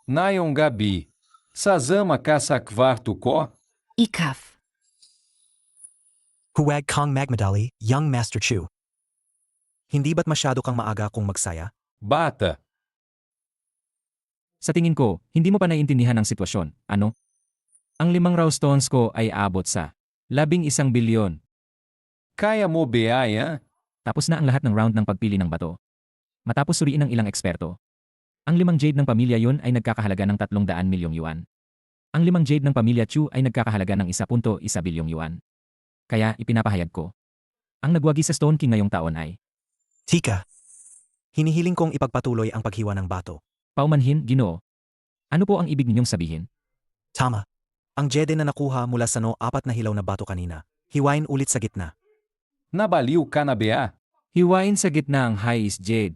Nayong gabi. Sazama ka sa kwarto ko? Ikaf. Huwag kang magmadali, young Master Chu. Hindi ba't masyado kang maaga kung magsaya? Bata. Sa tingin ko, hindi mo pa naiintindihan ang sitwasyon. Ano? Ang 5 raw stones ko ay abot sa 11 bilyon. Kaya mo beaya? Tapos na ang lahat ng round ng pagpili ng bato. Matapos suriin ng ilang eksperto, ang 5 jade ng pamilya Yun ay nagkakahalaga ng 300 milyong yuan. Ang 5 jade ng pamilya Chu ay nagkakahalaga ng 1.1 bilyong yuan. Kaya ipinapahayag ko, ang nagwagi sa Stone King ngayong taon ay Tika. Hinihiling kong ipagpatuloy ang paghiwa ng bato. paumanhin, Ginoo. Ano po ang ibig ninyong sabihin? Tama. Ang jade na nakuha mula sa 4 na hilaw na bato kanina, hiwain ulit sa gitna. Nabaliw ka na bea? Hiwain sa gitna ang high is jade.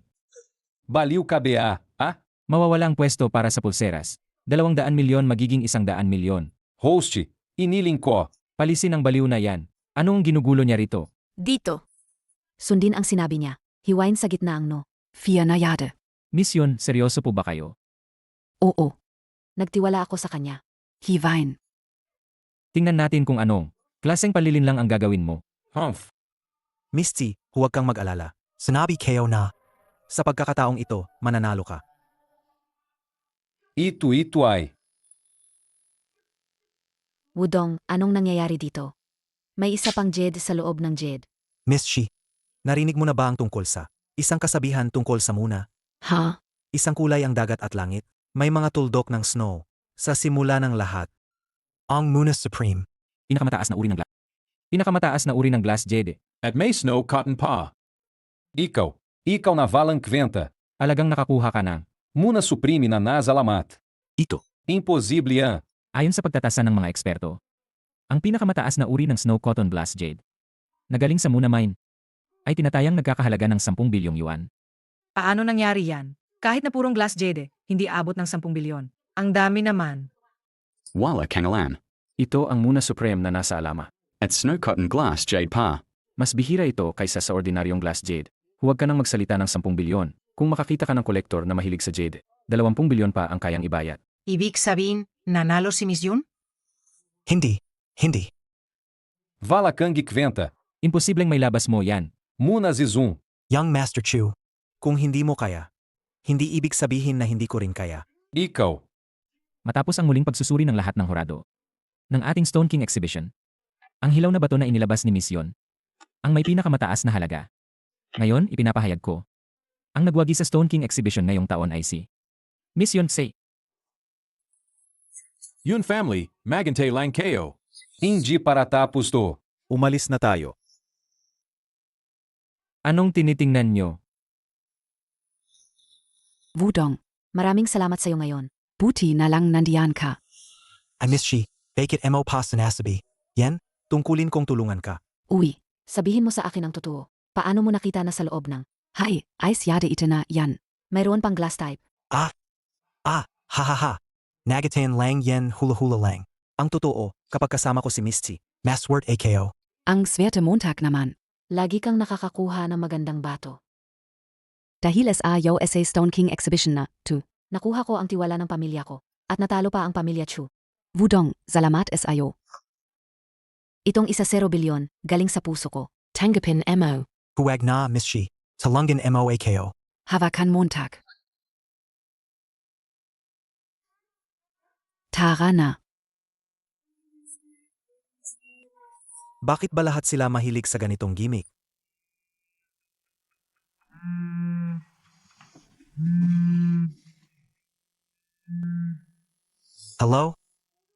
Baliw ka bea, ah? Mawawala ang pwesto para sa pulseras. 200 milyon magiging 100 milyon. Host, iniling ko. Palisin ang baliw na yan. Anong ginugulo niya rito? Dito. Sundin ang sinabi niya. Hiwain sa gitna ang no. 4 na yade. Miss Yun, seryoso po ba kayo? Oo. Nagtiwala ako sa kanya. Hiwain. Tingnan natin kung anong klaseng palilin lang ang gagawin mo. Humph. Misty, huwag kang mag-alala. Sinabi kayo na. Sa pagkakataong ito, mananalo ka. Ito ay. Wudong, anong nangyayari dito? May isa pang jade sa loob ng jade. Miss Shi, narinig mo na ba ang tungkol sa isang kasabihan tungkol sa muna? Ha? Isang kulay ang dagat at langit. May mga tuldok ng snow. Sa simula ng lahat. Ang Muna Supreme. Pinakamataas na uri ng glass jade. At may snow cotton pa. Ikaw na valang kwenta. Alagang nakakuha ka ng Muna supreme na nasalamat. Ito. Imposible yan. ayon sa pagtatasa ng mga eksperto. Ang pinakamataas na uri ng snow cotton glass jade na galing sa Muna Mine ay tinatayang nagkakahalaga ng 10 bilyong yuan. Paano nangyari yan? Kahit na purong glass jade, hindi abot ng 10 bilyon. Ang dami naman. Wala Kangalan. Ito ang Muna Supreme na nasa alama. At snow cotton glass jade pa. Mas bihira ito kaysa sa ordinaryong glass jade. Huwag ka nang magsalita ng 10 bilyon. Kung makakita ka ng kolektor na mahilig sa jade, 20 bilyon pa ang kayang ibayad. Ibig sabihin, nanalo si Miss Yun? Hindi. Vala kang kwenta. Imposibleng may labas mo yan. Muna zizum. Young Master Chu. Kung hindi mo kaya, hindi ibig sabihin na hindi ko rin kaya. Ikaw. Matapos ang muling pagsusuri ng lahat ng hurado ng ating Stone King exhibition, ang hilaw na bato na inilabas ni Miss Yun ang may pinakamataas na halaga. Ngayon, ipinapahayag ko, ang nagwagi sa Stone King exhibition ngayong taon ay si Miss Yun Sei. Yun family, Magantay lang kayo. Hindi para tapos to. Umalis na tayo. Anong tinitingnan nyo? Wudong, maraming salamat sa iyo ngayon. Buti na lang nandiyan ka. I miss Shi. Bake it mo pa sinasabi. Yan? Tungkulin kong tulungan ka. Uy, sabihin mo sa akin ang totoo. Paano mo nakita na sa loob ng Hi, ice yade ito na yan. Mayroon pang glass type. Ha. Nagatayan lang yan hula-hula lang. Ang totoo, kapag kasama ko si Misty, Massword AKO. Ang swerte Montag naman. Lagi kang nakakakuha ng magandang bato. Dahil sa USA Stone King Exhibition na, tu. Nakuha ko ang tiwala ng pamilya ko. At natalo pa ang pamilya Chu. Wudong, salamat SIO. Itong 1 bilyon, galing sa puso ko. Tanggapin mo. Huwag na, Miss Shi. Talungan mo ako. Hawakan Montag. Tara na. Bakit ba lahat sila mahilig sa ganitong gimmick? Hello?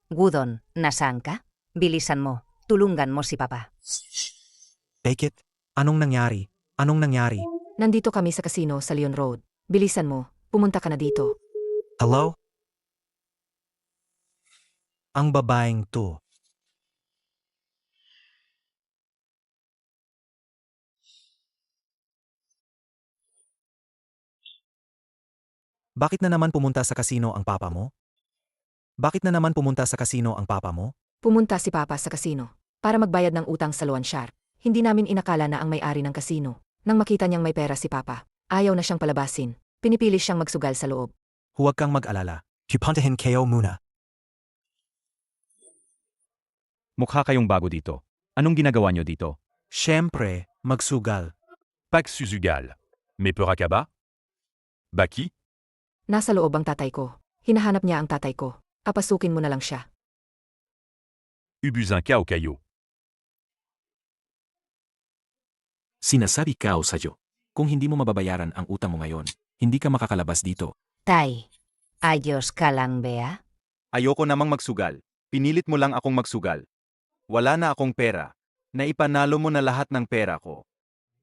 Gudon, nasaan ka? Bilisan mo. Tulungan mo si Papa. Take it? Anong nangyari? Anong nangyari? Nandito kami sa casino sa Leon Road. Bilisan mo, pumunta ka na dito. Hello? Ang babaeng to. Bakit na naman pumunta sa kasino ang papa mo? Bakit na naman pumunta sa kasino ang papa mo? Pumunta si Papa sa casino para magbayad ng utang sa loan shark. Hindi namin inakala na ang may-ari ng casino. Nang makita niyang may pera si Papa, ayaw na siyang palabasin. Pinipili siyang magsugal sa loob. Huwag kang mag-alala. Pupuntahin kayo muna. Mukha kayong bago dito. Anong ginagawa nyo dito? Siyempre, magsugal. Pagsusugal. Mais pour acaba? Baki? Nasa loob ang tatay ko. Hinahanap niya ang tatay ko. Papasukin mo na lang siya. Ubus un cas au caillou. Sinasabi ka sa'yo. Kung hindi mo mababayaran ang utang mo ngayon, hindi ka makakalabas dito. Tay, ayos ka lang, Bea? Ayoko namang magsugal. Pinilit mo lang akong magsugal. Wala na akong pera. Naipanalo mo na lahat ng pera ko.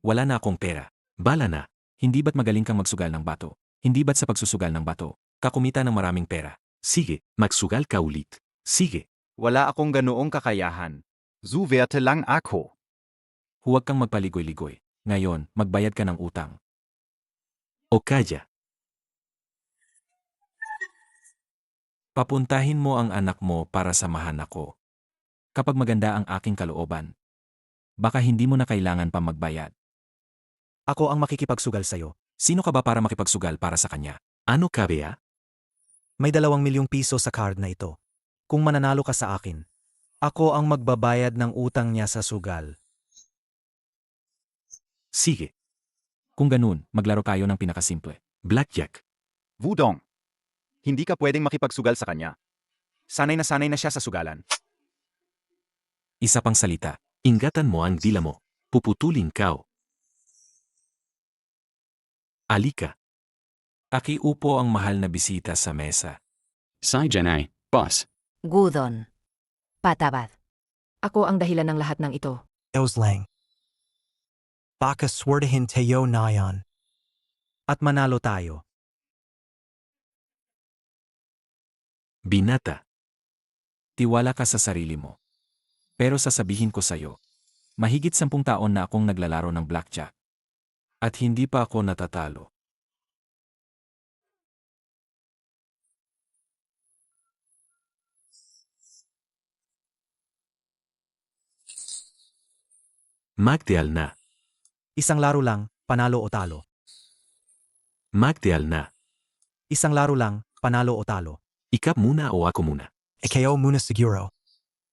Wala na akong pera. Bala na. Hindi ba't magaling kang magsugal ng bato? Hindi ba't sa pagsusugal ng bato, kakumita ng maraming pera? Sige, magsugal ka ulit. Sige. Wala akong ganoong kakayahan. Zuwerte lang ako. Huwag kang magpaligoy-ligoy. Ngayon, magbayad ka ng utang. O kaya. Papuntahin mo ang anak mo para samahan ako. Kapag maganda ang aking kalooban, baka hindi mo na kailangan pa magbayad. Ako ang makikipagsugal sa'yo. Sino ka ba para makipagsugal para sa kanya? Ano ka, Bea? May 2,000,000 piso sa card na ito. Kung mananalo ka sa akin, ako ang magbabayad ng utang niya sa sugal. Sige. Kung ganun, maglaro tayo ng pinakasimple. Blackjack. Wudong. Hindi ka pwedeng makipagsugal sa kanya. Sanay na siya sa sugalan. Isa pang salita. Ingatan mo ang dila mo. Puputulin ka. Alika. Pakiupo ang mahal na bisita sa mesa. Sajanay, boss. Gudon. Patabad. Ako ang dahilan ng lahat ng ito. Lang. Baka swerdahin tayo na yan. At manalo tayo. Binata. Tiwala ka sa sarili mo. Pero sasabihin ko sa'yo, mahigit 10 taon na akong naglalaro ng blackjack. At hindi pa ako natatalo. Magdial na. Isang laro lang, panalo o talo. Magdial na. Isang laro lang, panalo o talo. Ikaw muna o ako muna? Ikaw muna siguro.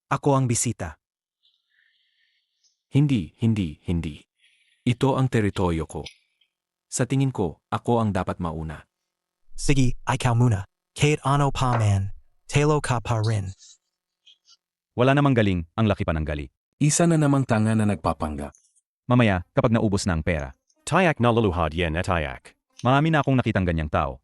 Ako ang bisita. Hindi. Ito ang teritoryo ko. Sa tingin ko, ako ang dapat mauna. Sige, ikaw muna. Kahit ano pa man. Talo ka pa rin. Wala namang galing, ang laki pa ng gali. Isa na namang tanga na nagpapanggap. Mamaya, kapag naubos na ang pera. Tayak na laluhad yen at tayak. Marami na akong nakitang ganyang tao.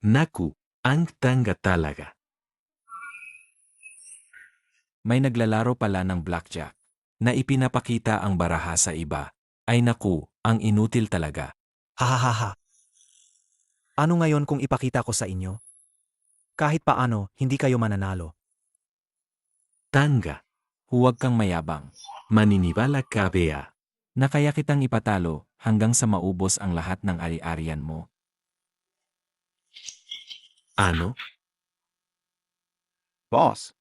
Naku, ang tanga talaga. May naglalaro pala ng blackjack na ipinapakita ang baraha sa iba. Ay naku, ang inutil talaga. Hahaha. Ano ngayon kung ipakita ko sa inyo? Kahit paano, hindi kayo mananalo. Tanga. Huwag kang mayabang. Maniniwala ka, Bea. Na kaya kitang ipatalo hanggang sa maubos ang lahat ng ari-arian mo. Ano? Boss,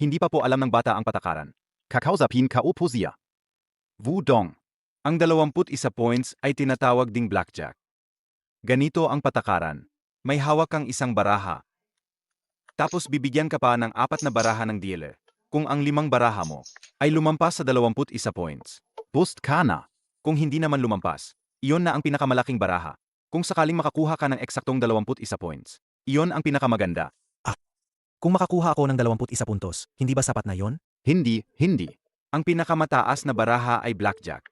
Hindi pa po alam ng bata ang patakaran. Kakausapin ka o po siya. Wudong. Ang 21 points ay tinatawag ding blackjack. Ganito ang patakaran. May hawak kang isang baraha. Tapos bibigyan ka pa ng 4 na baraha ng dealer. Kung ang 5 baraha mo ay lumampas sa 21 points, boost ka na. Kung hindi naman lumampas, iyon na ang pinakamalaking baraha. Kung sakaling makakuha ka ng eksaktong 21 points, iyon ang pinakamaganda. Kung makakuha ako ng 21 puntos, hindi ba sapat na yon? Hindi. Ang pinakamataas na baraha ay blackjack.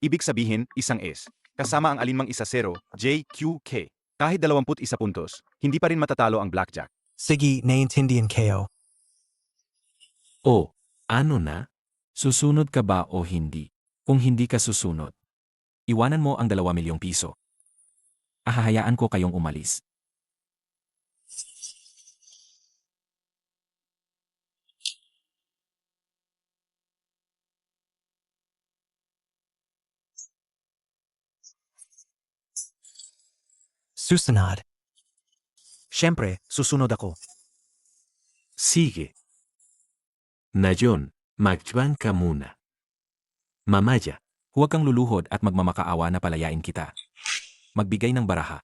Ibig sabihin, isang S. Kasama ang alinmang isa 0, J, Q, K. Kahit 21 puntos, hindi pa rin matatalo ang blackjack. Sige, naiintindihan kayo. O, ano na? Susunod ka ba o hindi? Kung hindi ka susunod, iwanan mo ang 2 milyong piso. Ahahayaan ko kayong umalis. Susunod. Siyempre, susunod ako. Sige. Ngayon, magjuan ka muna. Mamaya. Huwag kang luluhod at magmamakaawa na palayain kita. Magbigay ng baraha.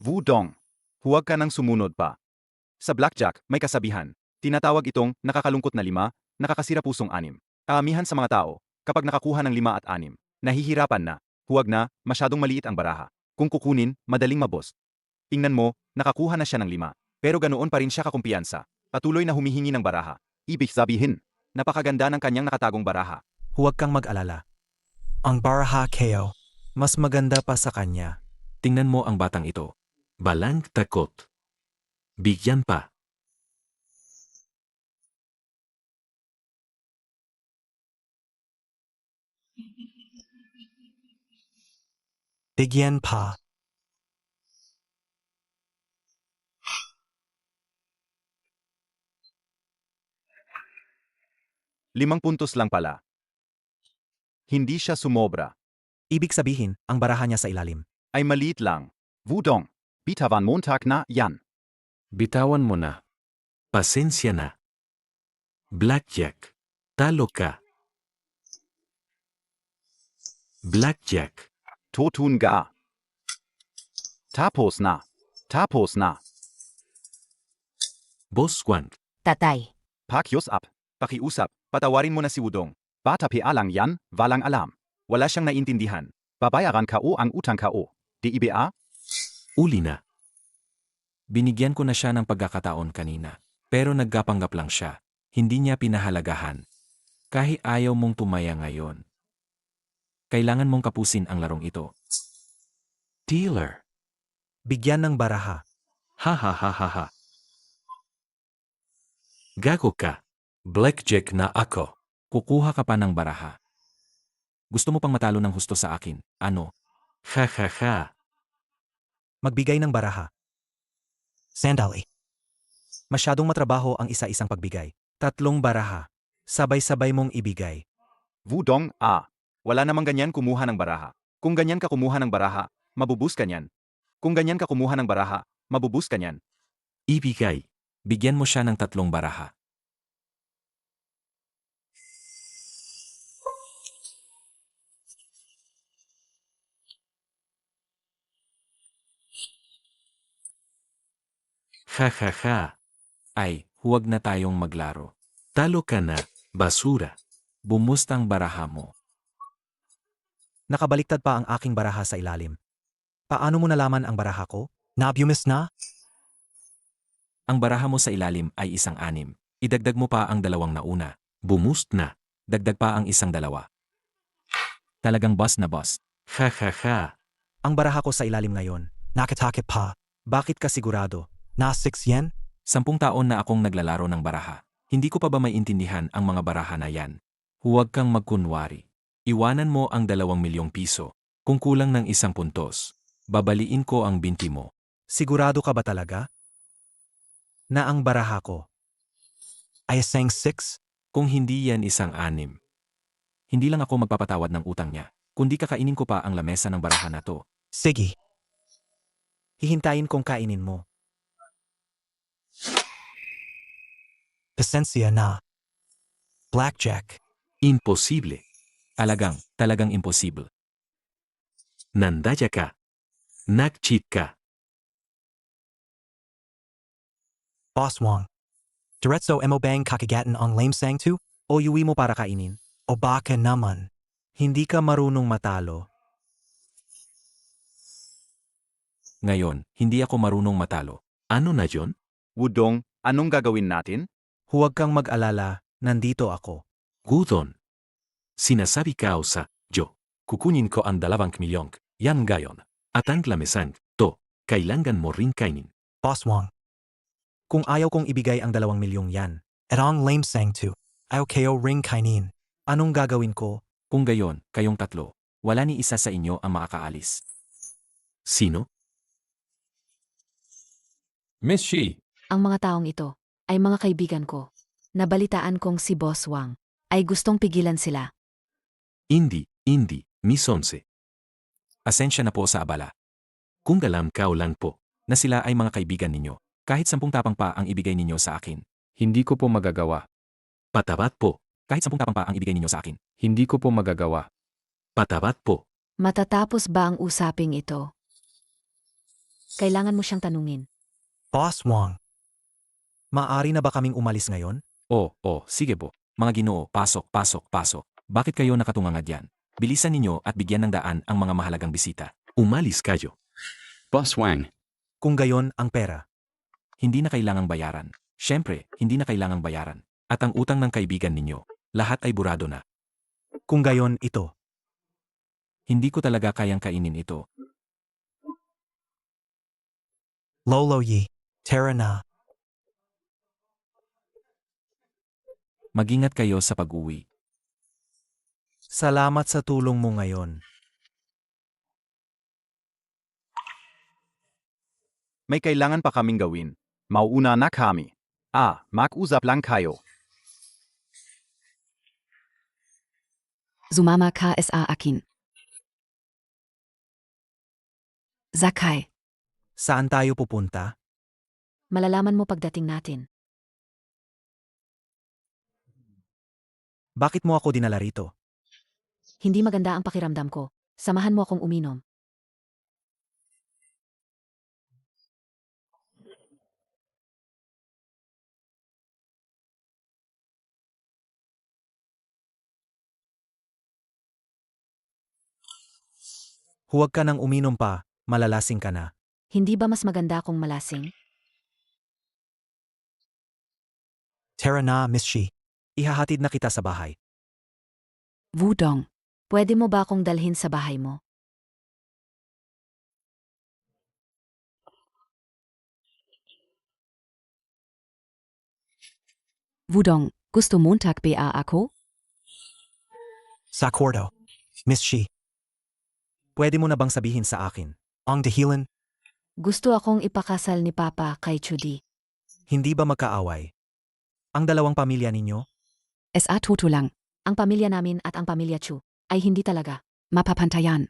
Wudong. Huwag ka nang sumunod pa. Sa blackjack, may kasabihan. Tinatawag itong nakakalungkot na 5, nakakasira pusong 6. Kaamihan sa mga tao, kapag nakakuha ng 5 at 6, nahihirapan na. Huwag na, masyadong maliit ang baraha. Kung kukunin, madaling mabos. Tingnan mo, nakakuha na siya ng 5. Pero ganoon pa rin siya kakumpiyansa. Patuloy na humihingi ng baraha. Ibig sabihin, napakaganda ng kanyang nakatagong baraha. Huwag kang mag-alala. Ang baraha kayo. Mas maganda pa sa kanya. Tingnan mo ang batang ito. Balang takot. Bigyan pa. Bigyan pa. Limang puntos lang pala. Hindi siya sumobra. Ibig sabihin, ang baraha niya sa ilalim ay maliit lang. Wudong. Bitawan Montag na yan. Bitawan mo na. Pasensya na. Blackjack. Talo ka. Blackjack. Totun ga. Tapos na. Boss Juan. Tatay. Pakiusap. Patawarin mo na si Wudong. Bata pa lang yan, walang alam. Wala siyang naintindihan. Babayaran ka o ang utang ka o. Di ba? Uli na. Binigyan ko na siya ng pagkakataon kanina. Pero nagkapanggap lang siya. Hindi niya pinahalagahan. Kahit ayaw mong tumaya ngayon. Kailangan mong kapusin ang larong ito. Dealer. Bigyan ng baraha. Ha. Gago ka. Blackjack na ako. Kukuha ka pa ng baraha. Gusto mo pang matalo ng husto sa akin, ano? Ha. Magbigay ng baraha. Sandali. Masyadong matrabaho ang isa-isang pagbigay. 3 baraha. Sabay-sabay mong ibigay. Wudong, wala namang ganyan kumuha ng baraha. Kung ganyan ka kumuha ng baraha, mabubus ka niyan. Kung ganyan ka kumuha ng baraha, mabubus ka niyan. Ibigay. Bigyan mo siya ng 3 baraha. Ha. Ay, huwag na tayong maglaro. Talo ka na, basura. Bumustang baraha mo. Nakabaliktad pa ang aking baraha sa ilalim. Paano mo nalaman ang baraha ko? Nabumis na? Ang baraha mo sa ilalim ay 1 6. Idagdag mo pa ang 2 nauna. Bumust na. Dagdag pa ang 1 2. Talagang boss na boss. Ha. Ang baraha ko sa ilalim ngayon. Nakatakip pa. Bakit ka sigurado? Na 6 yen? 10 taon na akong naglalaro ng baraha. Hindi ko pa ba maintindihan ang mga baraha na yan? Huwag kang magkunwari. Iwanan mo ang 2 milyong piso. Kung kulang ng 1 puntos, babaliin ko ang binti mo. Sigurado ka ba talaga? Na ang baraha ko ay isang 6? Kung hindi yan 1 6. Hindi lang ako magpapatawad ng utang niya, Kundi kakainin ko pa ang lamesa ng barahan na to. Sige. Hihintayin kong kainin mo. Pasensya na. Blackjack. Imposible. Talagang imposible. Nandaya ka. Nag-cheat ka. Boss Wang. Diretso mo bang kakagatan ang lamesang tu? O yuwi mo para kainin. O baka naman. Hindi ka marunong matalo. Ngayon, hindi ako marunong matalo. Ano na yon? Wudong, anong gagawin natin? Huwag kang mag-alala, nandito ako. Gudon. Sinasabi ka sa Jo. Kukunin ko ang 2 milyong. Yan gayon. At ang lamesang to, kailangan mo rin kainin. Boss Wang. Kung ayaw kong ibigay ang 2 milyong yan, At ang lamesang tu. Ayaw kayo ring kainin. anong gagawin ko? Kung gayon, kayong tatlo, wala ni isa sa inyo ang makakaalis. Sino? Miss Shi, Ang mga taong ito ay mga kaibigan ko. Nabalitaan kong si Boss Wang ay gustong pigilan sila. Hindi, Miss Onse. Asensya na po sa abala. Kung alam ka lang po. Na sila ay mga kaibigan ninyo. Kahit 10 tapang pa ang ibigay ninyo sa akin. Hindi ko po magagawa. Patabat po. Kahit 10 tapang pa ang ibigay ninyo sa akin. Hindi ko po magagawa. Patabat po. Matatapos ba ang usaping ito? Kailangan mo siyang tanungin. Boss Wang. Maari na ba kaming umalis ngayon? Sige po. Mga Ginoo, pasok. Bakit kayo nakatungangad yan? Bilisan ninyo at bigyan ng daan ang mga mahalagang bisita. Umalis kayo. Boss Wang. Kung gayon, ang pera. Hindi na kailangang bayaran. Siyempre, hindi na kailangang bayaran. At ang utang ng kaibigan ninyo, lahat ay burado na. Kung gayon, ito. Hindi ko talaga kayang kainin ito. Lolo Yi. Tara na. Mag-ingat kayo sa pag-uwi. Salamat sa tulong mo ngayon. May kailangan pa kaming gawin. Mauuna na kami. Mag-usap lang kayo. Sumama ka sa akin. Sakay. Saan tayo pupunta? Malalaman mo pagdating natin. Bakit mo ako dinala rito? Hindi maganda ang pakiramdam ko. Samahan mo akong uminom. Huwag ka nang uminom pa, malalasing ka na. Hindi ba mas maganda kung malasing? Tara na, Miss Shi. Ihahatid na kita sa bahay. Wudong. Pwede mo ba akong dalhin sa bahay mo? Wudong, gusto Montag ba ako? Sakordo. Miss Shi. Pwede mo na bang sabihin sa akin? Ang dahilan. Gusto akong ipakasal ni Papa kay Chudi. Hindi ba magkaaway? Ang dalawang pamilya ninyo? Sa totoo lang, Ang pamilya namin at ang pamilya Chu ay hindi talaga. mapapantayan.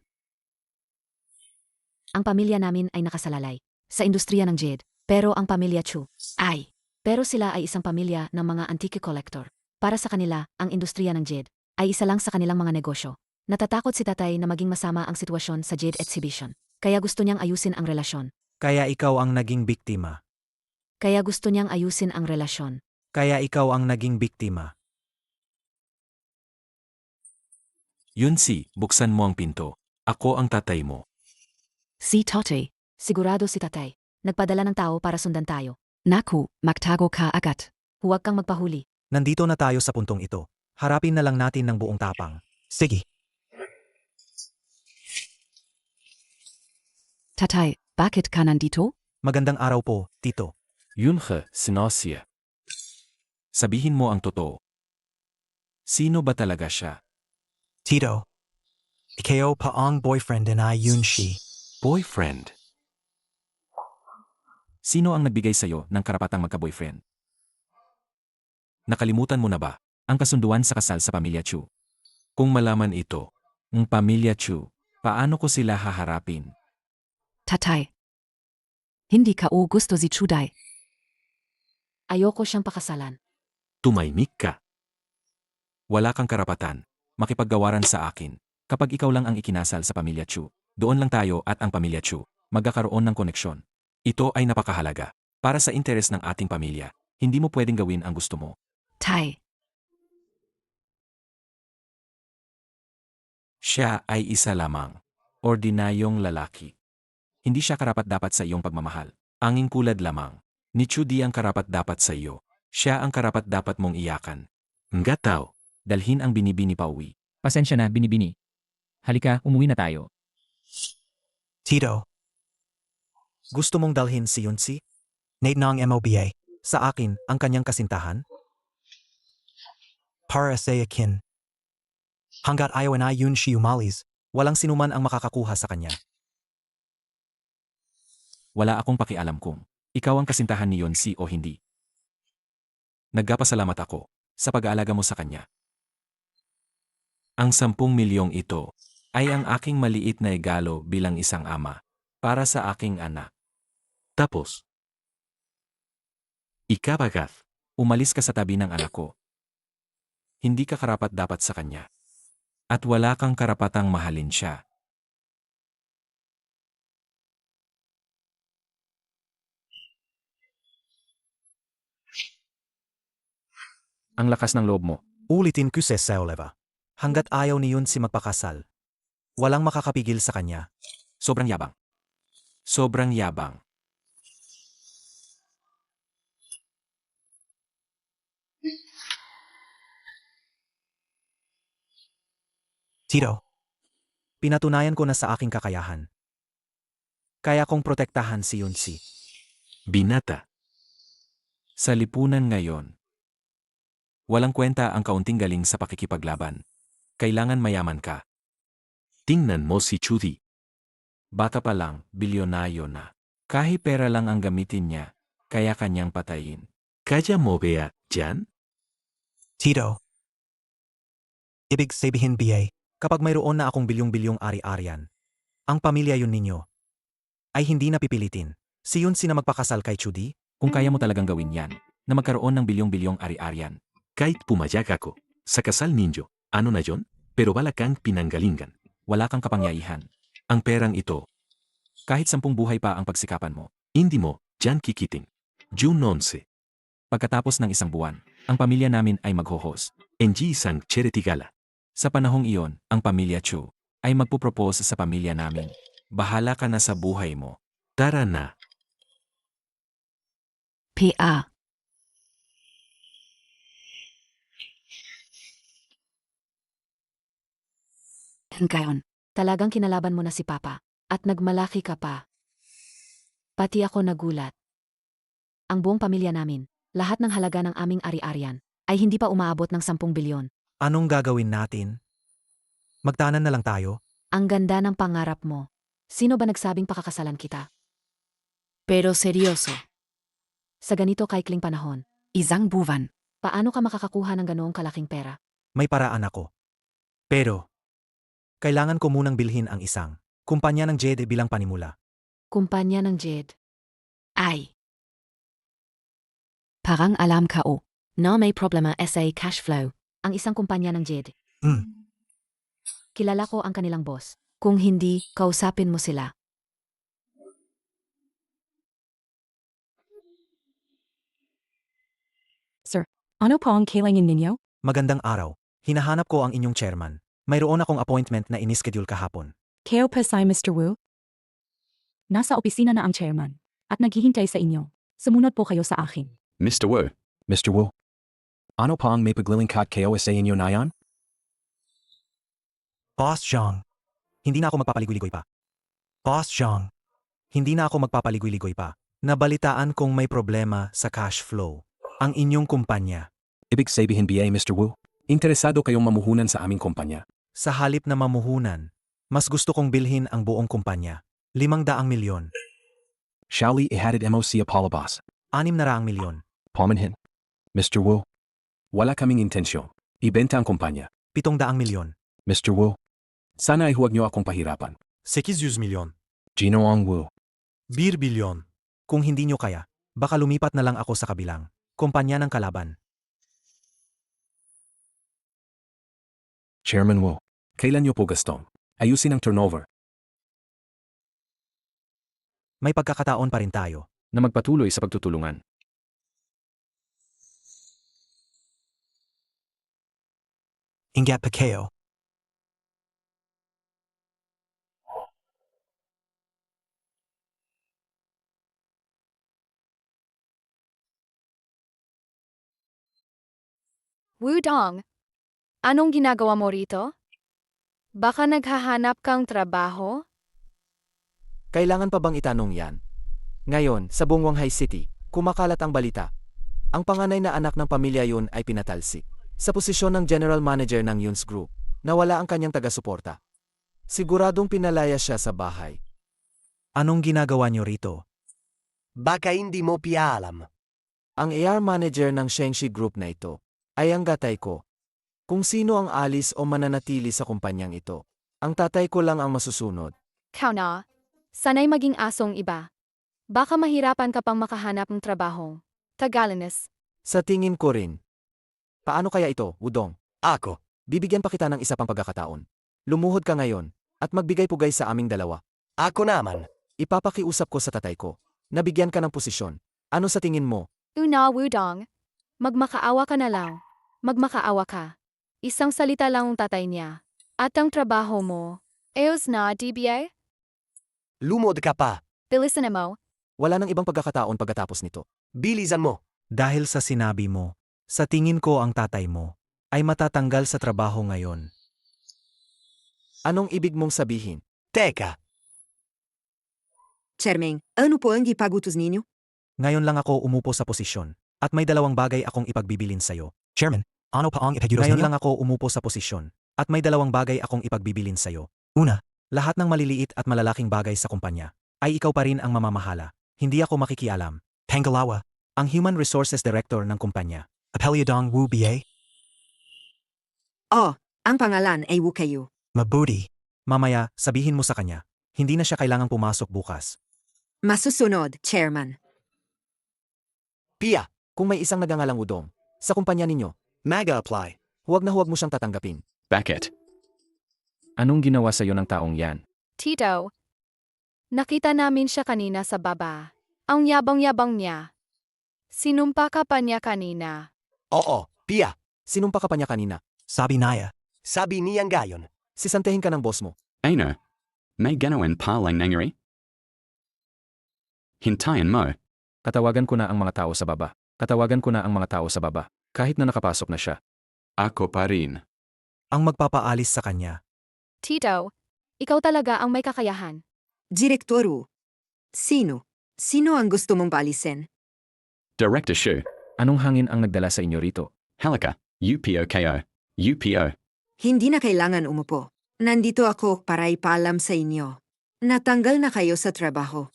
Ang pamilya namin ay nakasalalay sa industriya ng jade, pero ang pamilya Chu ay. Pero sila ay isang pamilya ng mga antique collector. Para sa kanila, ang industriya ng jade ay isa lang sa kanilang mga negosyo. Natatakot si tatay na maging masama ang sitwasyon sa jade exhibition. Kaya gusto niyang ayusin ang relasyon. Kaya ikaw ang naging biktima. Kaya gusto niyang ayusin ang relasyon. Kaya ikaw ang naging biktima. Yunsi, buksan mo ang pinto. Ako ang tatay mo. Si Tote. Sigurado si tatay. Nagpadala ng tao para sundan tayo. Naku, magtago ka agad. Huwag kang magpahuli. Nandito na tayo sa puntong ito. Harapin na lang natin ng buong tapang. Sige. Tatay, bakit ka nandito? Magandang araw po, Tito. Yunhe, sinosya. Sabihin mo ang totoo. Sino ba talaga siya? Tito. Ikaw pa ang boyfriend na Yun Shi. Boyfriend. Sino ang nagbigay sa'yo ng karapatang magka-boyfriend? Nakalimutan mo na ba ang kasunduan sa kasal sa pamilya Chu? Kung malaman ito, Ng pamilya Chu, paano ko sila haharapin? Tatay. Hindi ka o gusto si Chuday. Ayoko siyang pakasalan. Tumahimik ka. Wala kang karapatan. Makipaggawaran sa akin. Kapag ikaw lang ang ikinasal sa pamilya Chu, doon lang tayo at ang pamilya Chu magkakaroon ng koneksyon. Ito ay napakahalaga. Para sa interes ng ating pamilya, hindi mo pwedeng gawin ang gusto mo. Tay. Siya ay isa lamang. Ordinaryong lalaki. Hindi siya karapat-dapat sa iyong pagmamahal. Anging kulad lamang. Ni Chu di ang karapat-dapat sa iyo. Siya ang karapat-dapat mong iyakan. Ngataw. Dalhin ang binibini pauwi. Pasensya na, binibini. Halika, umuwi na tayo. Tito. Gusto mong dalhin si Yunsi? Nate ng MOBA. Sa akin, ang kanyang kasintahan? Para sa akin. Hanggat ayaw na yun si umalis, Walang sinuman ang makakakuha sa kanya. Wala akong pakialam kung ikaw ang kasintahan ni Yunsi o hindi. Nagpapasalamat ako sa pag-aalaga mo sa kanya. Ang 10 milyong ito ay ang aking maliit na regalo bilang isang ama para sa aking anak. Tapos. Ikabagat. Umalis ka sa tabi ng anak ko. Hindi ka karapat-dapat sa kanya. At wala kang karapatang mahalin siya. Ang lakas ng loob mo. Ulitin ko sa Sauleva. Hanggat ayaw ni Yunsi magpakasal, walang makakapigil sa kanya. Sobrang yabang. Sobrang yabang. Tito. Pinatunayan ko na sa aking kakayahan. Kaya kong protektahan si Yunsi. Binata. Sa lipunan ngayon, walang kwenta ang kaunting galing sa pakikipaglaban. Kailangan mayaman ka. Tingnan mo si Chudi. Bata pa lang, bilyonaryo na. Kahit pera lang ang gamitin niya, kaya kanyang patayin. Kaya mo ba dyan? Tito. Ibig sabihin BA. Kapag mayroon na akong bilyong-bilyong ari-arian, ang pamilya yun ninyo ay hindi napipilitin. Si Yunsi na magpakasal kay Chudi, kung kaya mo talagang gawin yan, na magkaroon ng bilyong-bilyong ari-arian. Kahit pumayag ako sa kasal ninyo, ano na yon? Pero wala kang pinanggalingan. Wala kang kapangyarihan. Ang perang ito, kahit 10 buhay pa ang pagsikapan mo, hindi mo dyan kikiting. June 11. Pagkatapos ng 1 buwan, ang pamilya namin ay maghohos. NG isang charity gala. Sa panahong iyon, ang pamilya Chu ay magpupropose sa pamilya namin. Bahala ka na sa buhay mo. Tara na. PA. Ngayon. Talagang kinalaban mo na si Papa. At nagmalaki ka pa. Pati ako nagulat. Ang buong pamilya namin, lahat ng halaga ng aming ari-arian, ay hindi pa umaabot ng 10 bilyon. Anong gagawin natin? Magtanan na lang tayo? Ang ganda ng pangarap mo. Sino ba nagsabing pakakasalan kita? Pero seryoso. Sa ganito kaikling panahon, Isang buwan. paano ka makakakuha ng ganoong kalaking pera? May paraan ako. Pero, kailangan ko munang bilhin ang isang kumpanya ng Jade bilang panimula. Kumpanya ng Jed. Ay. Parang alam ka o. No may problema sa cash flow. Ang isang kumpanya ng Jed. Kilala ko ang kanilang boss. Kung hindi, kausapin mo sila. Sir, ano po ang kailangan ninyo? Magandang araw. Hinahanap ko ang inyong chairman. Mayroon akong appointment na inischedule kahapon. Kayo pa si Mr. Wu? Nasa opisina na ang chairman at naghihintay sa inyo. Sumunod po kayo sa akin. Mr. Wu. Mr. Wu. Ano pa ang may paglilingkod kayo sa inyo na yan? Boss Zhang. Hindi na ako magpapaligoy-ligoy pa. Boss Zhang. Hindi na ako magpapaligoy-ligoy pa. Nabalitaan kong may problema sa cash flow. Ang inyong kumpanya. Ibig sabihin BA Mr. Wu, interesado kayong mamuhunan sa aming kumpanya. Sa halip na mamuhunan, mas gusto kong bilhin ang buong kumpanya. 500 milyon. Shaoli ihatid mo si Apollo Boss. 600 milyon. Pamanhin. Mr. Wu. Wala kaming intensyon. Ibenta ang kumpanya. 700 milyon. Mr. Wu. Sana ay huwag niyo akong pahirapan. 800 milyon. Ginoong Wu. 1 bilyon. Kung hindi nyo kaya, baka lumipat na lang ako sa kabilang kumpanya ng kalaban. Chairman Wu. Kailan niyo po gustong ayusin ang turnover? May pagkakataon pa rin tayo Na magpatuloy sa pagtutulungan. Ingat pa kayo. Wudong, anong ginagawa mo rito? Baka naghahanap kang trabaho? Kailangan pa bang itanong yan? Ngayon, sa buong Wanghai City, kumakalat ang balita. Ang panganay na anak ng pamilya yun ay pinatalsik. Sa posisyon ng general manager ng Yun's Group, nawala ang kanyang taga-suporta. Siguradong pinalaya siya sa bahay. Anong ginagawa nyo rito? Baka hindi mo pialam. Ang AR manager ng Shengshi Group na ito ay ang tatay ko. Kung sino ang alis o mananatili sa kumpanyang ito, ang tatay ko lang ang masusunod. Kau na, sanay maging asong iba. Baka mahirapan ka pang makahanap ng trabaho. Tagalanes. Sa tingin ko rin. Paano kaya ito, Wudong? Ako. Bibigyan pa kita ng isa pang pagkakataon. Lumuhod ka ngayon, at magbigay pugay sa aming dalawa. Ako naman. Ipapakiusap ko sa tatay ko. Nabigyan ka ng posisyon. Ano sa tingin mo? Una, Wudong. Magmakaawa ka na lang. Magmakaawa ka. Isang salita lang ang tatay niya. At ang trabaho mo. Eos na, DBA? Lumod ka pa. Bilisan mo. Wala nang ibang pagkakataon pagkatapos nito. Bilisan mo. Dahil sa sinabi mo, sa tingin ko ang tatay mo ay matatanggal sa trabaho ngayon. Anong ibig mong sabihin? Teka. Chairman, ano po ang ipagutos ninyo? Ngayon lang ako umupo sa posisyon, at may dalawang bagay akong ipagbibilin sa'yo. Chairman, ano pa ang ipagutos Ngayon ninyo? lang ako umupo sa posisyon, at may dalawang bagay akong ipagbibilin sa'yo. Una, Lahat ng maliliit at malalaking bagay sa kumpanya ay ikaw pa rin ang mamamahala. Hindi ako makikialam. Pangalawa, Ang Human Resources Director ng kumpanya. Apelyadong Wu BA, Oh, ang pangalan ay Wu kayo. mabuti. Mamaya, sabihin mo sa kanya, hindi na siya kailangang pumasok bukas. Masusunod, Chairman. Pia, kung may isang nagangalang Wudong sa kumpanya ninyo, mag-apply. Huwag na huwag mo siyang tatanggapin. Bakit? Anong ginawa sa'yo ng taong yan? Tito. Nakita namin siya kanina sa baba. Ang yabang-yabang niya. Sinumpa ka pa niya kanina. Oo, Pia. Sinumpa ka pa niya kanina. Sabi Naya. Sabi niyang gayon. Sisantehin ka ng boss mo. Ano? May ganawan palang nangyari? Hintayan mo. Katawagan ko na ang mga tao sa baba. Katawagan ko na ang mga tao sa baba. Kahit na nakapasok na siya. Ako pa rin. Ang magpapaalis sa kanya. Tito, ikaw talaga ang may kakayahan. Direktor Wu. Sino? Sino ang gusto mong paalisin? Director Shu. Anong hangin ang nagdala sa inyo rito? Halika. UPOKO. UPO. Hindi na kailangan umupo. Nandito ako para ipaalam sa inyo. Natanggal na kayo sa trabaho.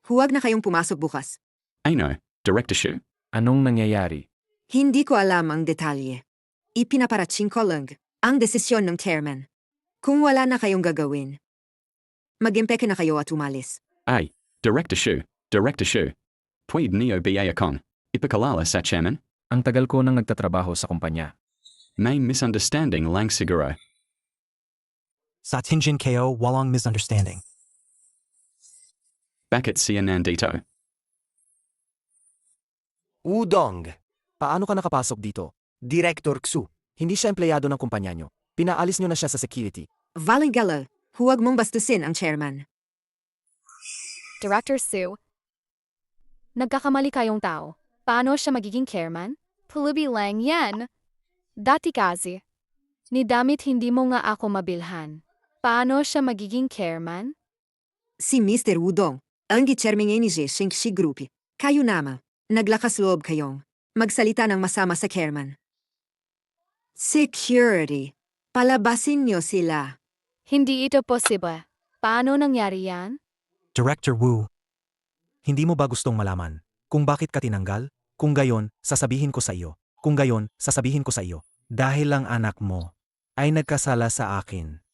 Huwag na kayong pumasok bukas. Ano? Director Shu. Anong nangyayari? Hindi ko alam ang detalye. Ipinaparating ko lang ang desisyon ng chairman. Kung wala na kayong gagawin, mag-impeke na kayo at umalis. Ay. Director Shu. Director Shu. Pwede niyo ba akong ipakalala sa chairman? Ang tagal ko nang nagtatrabaho sa kumpanya. May misunderstanding lang siguro. Sa tingin kayo, walang misunderstanding. Bakit siya nandito? Wudong. Paano ka nakapasok dito? Director Xu. Hindi siya empleyado ng kumpanya nyo. Pinaalis nyo na siya sa security. Valingala, huwag mong bastusin ang chairman. Director Sue. Nagkakamali kayong tao. Paano siya magiging chairman? Pulubi lang yan. Dati kasi. Ni damit hindi mo nga ako mabilhan. Paano siya magiging chairman? Si Mr. Wudong, ang chairman ni Shengshi Group. Kayo naman, naglakas loob kayong magsalita ng masama sa chairman. Security. Palabasin niyo sila. Hindi ito posible. Paano nangyari yan? Director Wu, Hindi mo ba gustong malaman kung bakit ka tinanggal? Kung gayon, sasabihin ko sa iyo. Kung gayon, sasabihin ko sa iyo. Dahil ang anak mo ay nagkasala sa akin.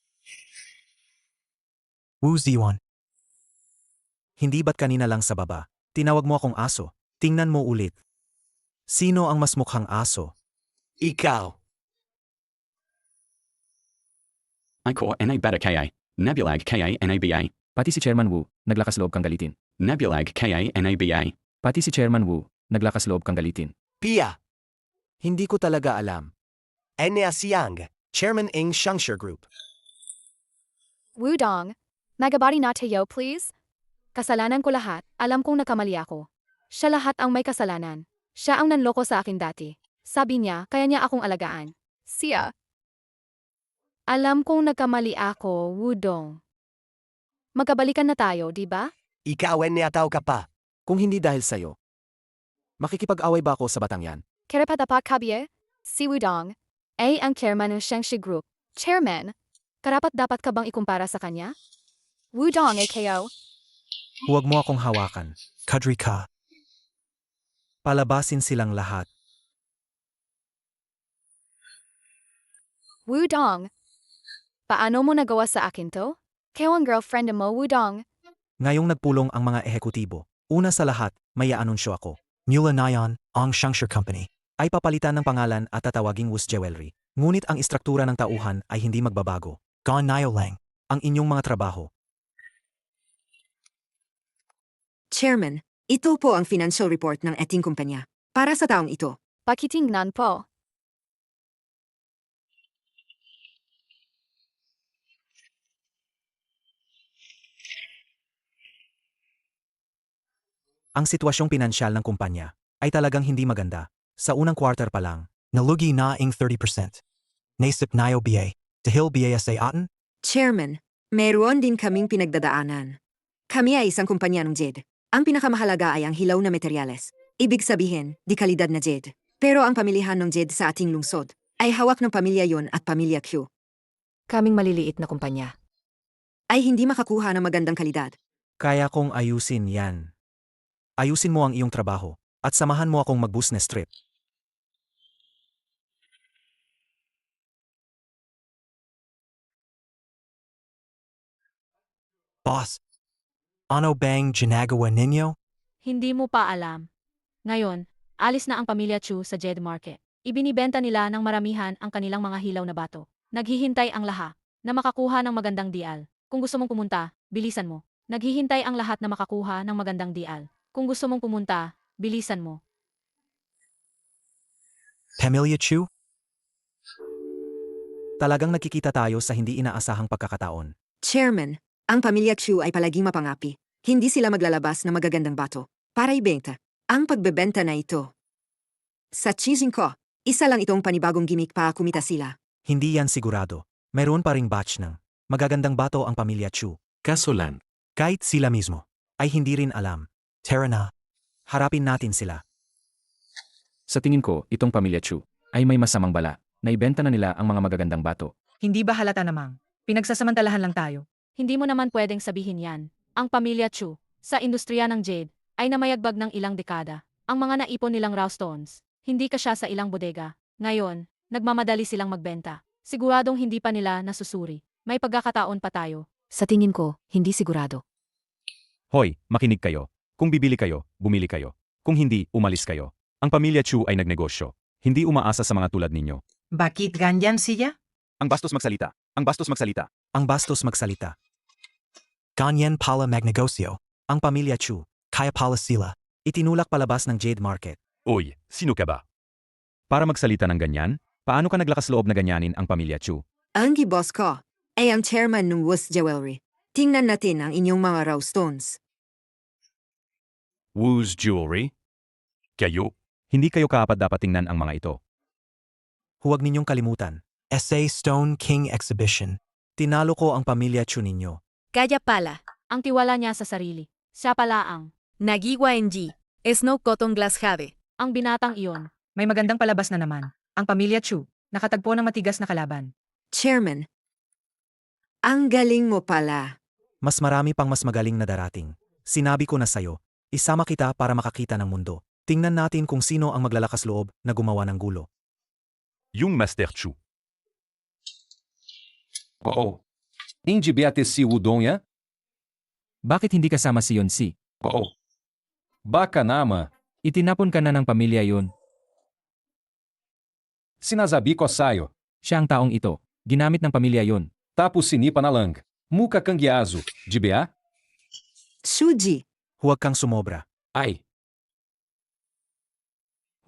Wu Ziwan. Hindi ba't kanina lang sa baba? Tinawag mo akong aso. Tingnan mo ulit. Sino ang mas mukhang aso? Ikaw. Icor na beta ka. Nebulag ka naba. Pati si Chairman Wu, naglakas loob kang galitin. Nebulag ka naba. Pati si Chairman Wu, naglakas loob kang galitin. Pia. Hindi ko talaga alam. Enya Siang, Chairman ng Shangshire Group. Wudong, magabari na tayo please? Kasalanan ko lahat, alam kong nakamali ako. Siya lahat ang may kasalanan. Siya ang nanloko sa akin dati. Sabi niya, kaya niya akong alagaan. Siya. Alam kong nagkamali ako, Wudong. Magkabalikan na tayo, di ba? Ikaw Enya tao ka pa. Kung hindi dahil sa'yo. Makikipag-away ba ako sa batang yan? Kerepatapak kabye? Si Wudong ay ang chairman ng Shangshi Group. Chairman, karapat-dapat ka bang ikumpara sa kanya? Wudong ay kayo. Huwag mo akong hawakan. Kadri ka. Palabasin silang lahat. Wudong. Paano mo nagawa sa akin to? Kayo ang girlfriend mo, Wudong. Ngayong nagpulong ang mga ehekutibo, una sa lahat, may aanunsyo ako. Mula Nayon, ang Shangshire Company. Ay papalitan ng pangalan at tatawaging Wus Jewelry. Ngunit ang istruktura ng tauhan ay hindi magbabago. Gon Nayo Lang. Ang inyong mga trabaho. Chairman, ito po ang financial report ng ating kumpanya. Para sa taong ito. Pakitingnan po. Ang sitwasyong pinansyal ng kumpanya ay talagang hindi maganda. Sa unang quarter pa lang, Nalugi na ing 30%. Naisip Nayo BA. Dahil BASA atin? Chairman, meron din kaming pinagdadaanan. Kami ay isang kumpanya ng jade. Ang pinakamahalaga ay ang hilaw na materyales. Ibig sabihin, di kalidad na jade. Pero ang pamilihan ng jade sa ating lungsod ay hawak ng pamilya yon at pamilya Q. Kaming maliliit na kumpanya. Ay hindi makakuha ng magandang kalidad. kaya kong ayusin yan. Ayusin mo ang iyong trabaho at samahan mo akong mag-business trip. Boss. Ano bang ginagawa ninyo? Hindi mo pa alam. Ngayon, alis na ang pamilya Chu sa Jed Market. Ibinibenta nila ng maramihan ang kanilang mga hilaw na bato. Naghihintay ang lahat na makakuha ng magandang dial. Kung gusto mong pumunta, bilisan mo. Naghihintay ang lahat na makakuha ng magandang dial. Kung gusto mong pumunta, bilisan mo. Pamilya Chu? Talagang nakikita tayo sa hindi inaasahang pagkakataon. Chairman, ang pamilya Chu ay palaging mapangapi. Hindi sila maglalabas ng magagandang bato para ibenta. Ang pagbebenta na ito. Sa cheesing ko, isa lang itong panibagong gimmick para kumita sila. Hindi yan sigurado. Mayroon pa ring batch ng magagandang bato ang pamilya Chu. Kaso lang, Kahit sila mismo ay hindi rin alam. Tara na. Harapin natin sila. Sa tingin ko, itong pamilya Chu ay may masamang bala. Naibenta na nila ang mga magagandang bato. Hindi ba halata namang? Pinagsasamantalahan lang tayo. Hindi mo naman pwedeng sabihin yan. Ang pamilya Chu, sa industriya ng jade, ay namayagbag ng ilang dekada. Ang mga naipon nilang raw stones, hindi kasya sa ilang bodega. Ngayon, nagmamadali silang magbenta. Siguradong hindi pa nila nasusuri. May pagkakataon pa tayo. Sa tingin ko, hindi sigurado. Hoy, makinig kayo. Kung bibili kayo, bumili kayo. Kung hindi, umalis kayo. Ang pamilya Chu ay nagnegosyo. Hindi umaasa sa mga tulad ninyo. Bakit ganyan siya? Ang bastos magsalita. Ang bastos magsalita. Ang bastos magsalita. Ganyan pala magnegosyo. Ang pamilya Chu, Kaya pala sila. itinulak palabas ng Jade Market. Oy, sino ka ba? Para magsalita ng ganyan, paano ka naglakas loob na ganyanin ang pamilya Chu? Ang boss ko ay ang chairman ng Wus Jewelry. Tingnan natin ang inyong mga raw stones. Wu's Jewelry? Kayo? Hindi kayo kaapat-dapat tingnan ang mga ito. Huwag ninyong kalimutan. SA Stone King Exhibition. Tinalo ko ang pamilya Chu ninyo. Kaya pala, Ang tiwala niya sa sarili. Siya pala ang nagiwa NG, Snow Cotton Glass Have. ang binatang iyon. May magandang palabas na naman. Ang pamilya Chu, nakatagpo ng matigas na kalaban. Chairman, ang galing mo pala. Mas marami pang mas magaling na darating. Sinabi ko na sayo, isama kita para makakita ng mundo. Tingnan natin kung sino ang maglalakas loob na gumawa ng gulo. Yung Master Chu. Oo. Hindi biate si Wudong ya? Bakit hindi kasama si Yonsi? Oh. Baka naman. Itinapon ka na ng pamilya yun. Sinasabi ko sa'yo. Siya ang taong ito. Ginamit ng pamilya yun. Tapos sinipa na lang. Muka kang giazo, di ba? Shuji, Huwag kang sumobra. Ay,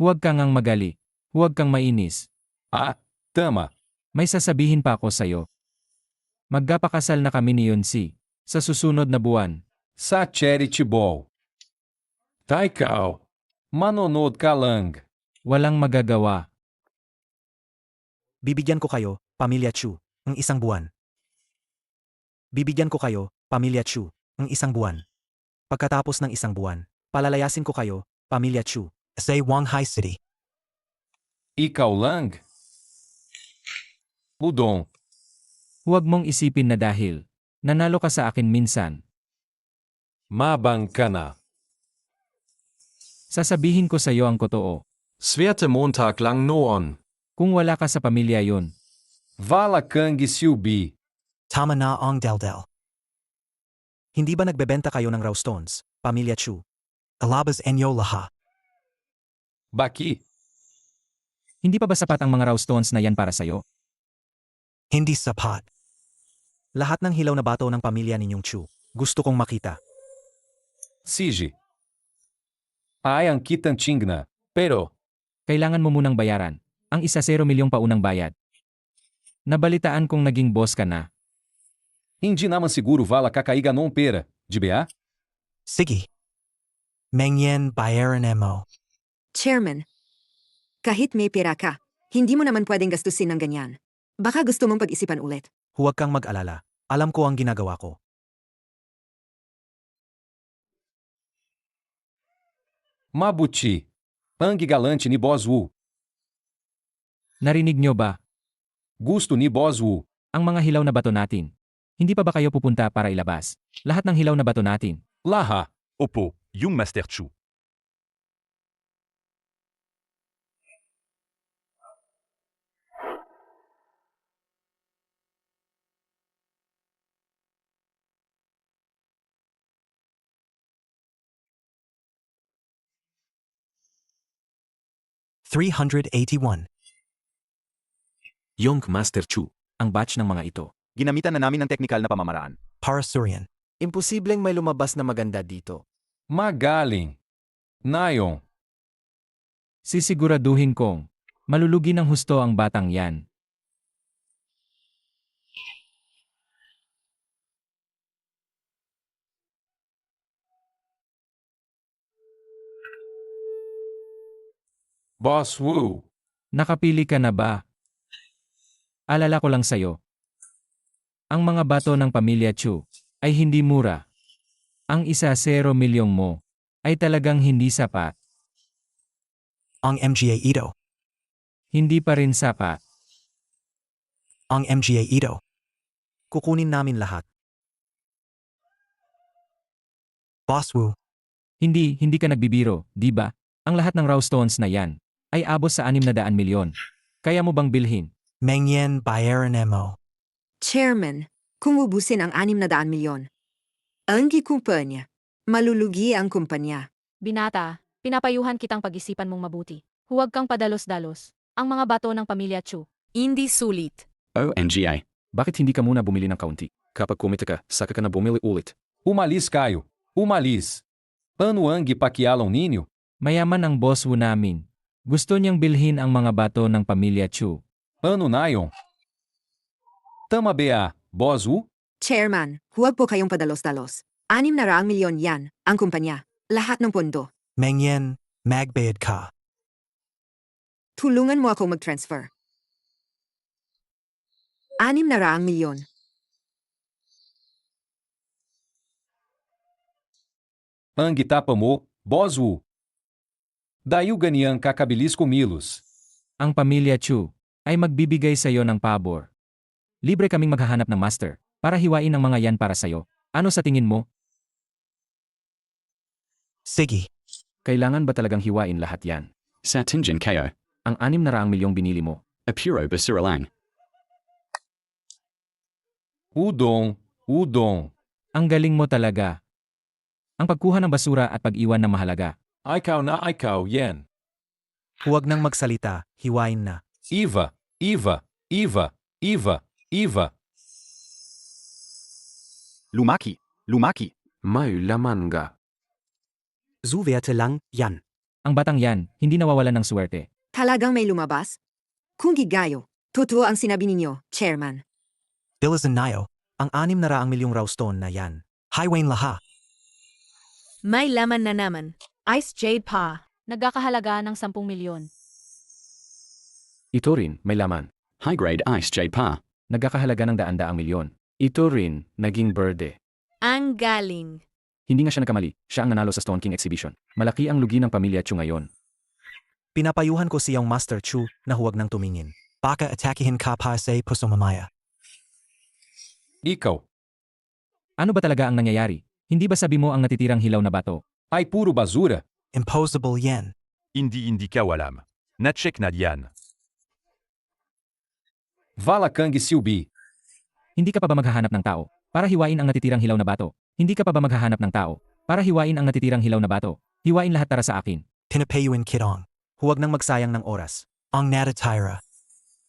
Huwag kang ang magali. Huwag kang mainis. tama. May sasabihin pa ako sa'yo. Magkapakasal na kami ni Yonsi. Sa susunod na buwan. Sa charity ball. Taikaw. Manonood ka lang. Walang magagawa. Bibigyan ko kayo, Pamilya Chu, ng 1 buwan. Bibigyan ko kayo, Pamilya Chu, ng 1 buwan. Pagkatapos ng 1 buwan, palalayasin ko kayo, Pamilya Chu, sa Wanghai City. Ikaw lang. Udong. Huwag mong isipin na dahil nanalo ka sa akin minsan. Mabang ka na. Sasabihin ko sa iyo ang totoo. Sverte Montag lang noon. Kung wala ka sa pamilya yun. Vala kang siubi. Tama na ang Deldel. Hindi ba nagbebenta kayo ng raw stones, Pamilya Chu? Alabas enyo laha. Baki. Hindi pa ba sapat ang mga raw stones na yan para sa'yo? Hindi sapat. Lahat ng hilaw na bato ng pamilya ninyong Chu, gusto kong makita. Sige. Ay ang kitang chingna. Pero, Kailangan mo munang bayaran. Ang 1 milyong paunang bayad. Nabalitaan kong naging boss ka na. hindi naman siguro vala kakaiga non pera, di ba? Sige. Mengyen bayaran mo. Chairman, kahit may pera ka, hindi mo naman pwedeng gastusin ng ganyan. Baka gusto mong pag-isipan ulit. Huwag kang mag-alala. Alam ko ang ginagawa ko. Mabuti. Ang galante ni Boss Wu. Narinig nyo ba? Gusto ni Boss Wu. Ang mga hilaw na bato natin. Hindi pa ba kayo pupunta para ilabas? Lahat ng hilaw na bato natin. Laha. Opo, yung Master Chu. $381. Young Master Chu. Ang batch ng mga ito. Ginamitan na namin ng teknikal na pamamaraan. Para Surian. Imposibleng may lumabas na maganda dito. Magaling. Nayon. Sisiguraduhin kong malulugi ng husto ang batang yan. Boss Wu. Nakapili ka na ba? Alala ko lang sa'yo. Ang mga bato ng pamilya Chu ay hindi mura. Ang 1 milyong mo ay talagang hindi sapat. Ang MGA ito. Hindi pa rin sapat. Ang MGA ito. Kukunin namin lahat. Boss Wu. Hindi ka nagbibiro, di ba? Ang lahat ng raw stones na yan ay abot sa 600 milyon. Kaya mo bang bilhin? Mengyen bayaran mo. Chairman, kung ubusin ang 600 milyon, ang kumpanya, malulugi ang kumpanya. Binata, pinapayuhan kitang pag-isipan mong mabuti. Huwag kang padalos-dalos. Ang mga bato ng pamilya Chu. Hindi sulit. ONGA. Bakit hindi ka muna bumili ng kaunti? Kapag kumita ka, saka ka na bumili ulit. Umalis kayo. Umalis. Ano ang gipakialaw ninyo? Mayaman ang boss Wu namin. Gusto niyang bilhin ang mga bato ng pamilya Chu. Ano nayon? Tama ba, Boss Wu? Chairman, huwag po kayong padalos-dalos. 600 milyon yan, ang kumpanya. Lahat ng pondo. Mengyen, magbayad ka. Tulungan mo akong mag-transfer. 600 milyon. Ang gitapa mo, Boss Wu. Daí o ganyan kakabilis kumilos. Ang pamilya Chu ay magbibigay sa iyo ng pabor. Libre kaming maghahanap ng master para hiwain ang mga yan para sa'yo. Ano sa tingin mo? Sige. Kailangan ba talagang hiwain lahat yan? Sa tingin kayo. Ang 600 milyong binili mo. Apuro basura lang. Udong. Ang galing mo talaga. Ang pagkuha ng basura at pag-iwan ng mahalaga. Ikaw na ikaw, yan. Huwag nang magsalita, hiwain na. Eva, Eva, Eva, Eva, Eva. Lumaki, lumaki. May laman ga. Zuwerte lang, yan. Ang batang yan, hindi nawawalan ng swerte. Talagang may lumabas? Kung gigayo, totoo ang sinabi ninyo, Chairman. Bilazan nayo, ang 600 milyong Rauston na yan. Highway laha. May laman na naman. Ice Jade pa. Nagkakahalaga ng 10 milyon. Ito rin, may laman. High-grade ice jade pa. Nagkakahalaga ng 100 milyon. Ito rin, naging berde. Ang galing. Hindi nga siya nagkamali, siya ang nanalo sa Stone King Exhibition. Malaki ang lugi ng pamilya Chu ngayon. Pinapayuhan ko siyang Master Chu na huwag nang tumingin. Baka atakihin ka pa sa pusumamaya. Ikaw. Ano ba talaga ang nangyayari? Hindi ba sabi mo ang natitirang hilaw na bato? Ay puro basura. Impossible yan. Hindi ka alam. Na-check na yan. Valakang Silbi. Hindi ka pa ba maghahanap ng tao para hiwain ang natitirang hilaw na bato? Hindi ka pa ba maghahanap ng tao para hiwain ang natitirang hilaw na bato? Hiwain lahat para sa akin. Pinapayuin kitong. Huwag nang magsayang ng oras. Ang natatira.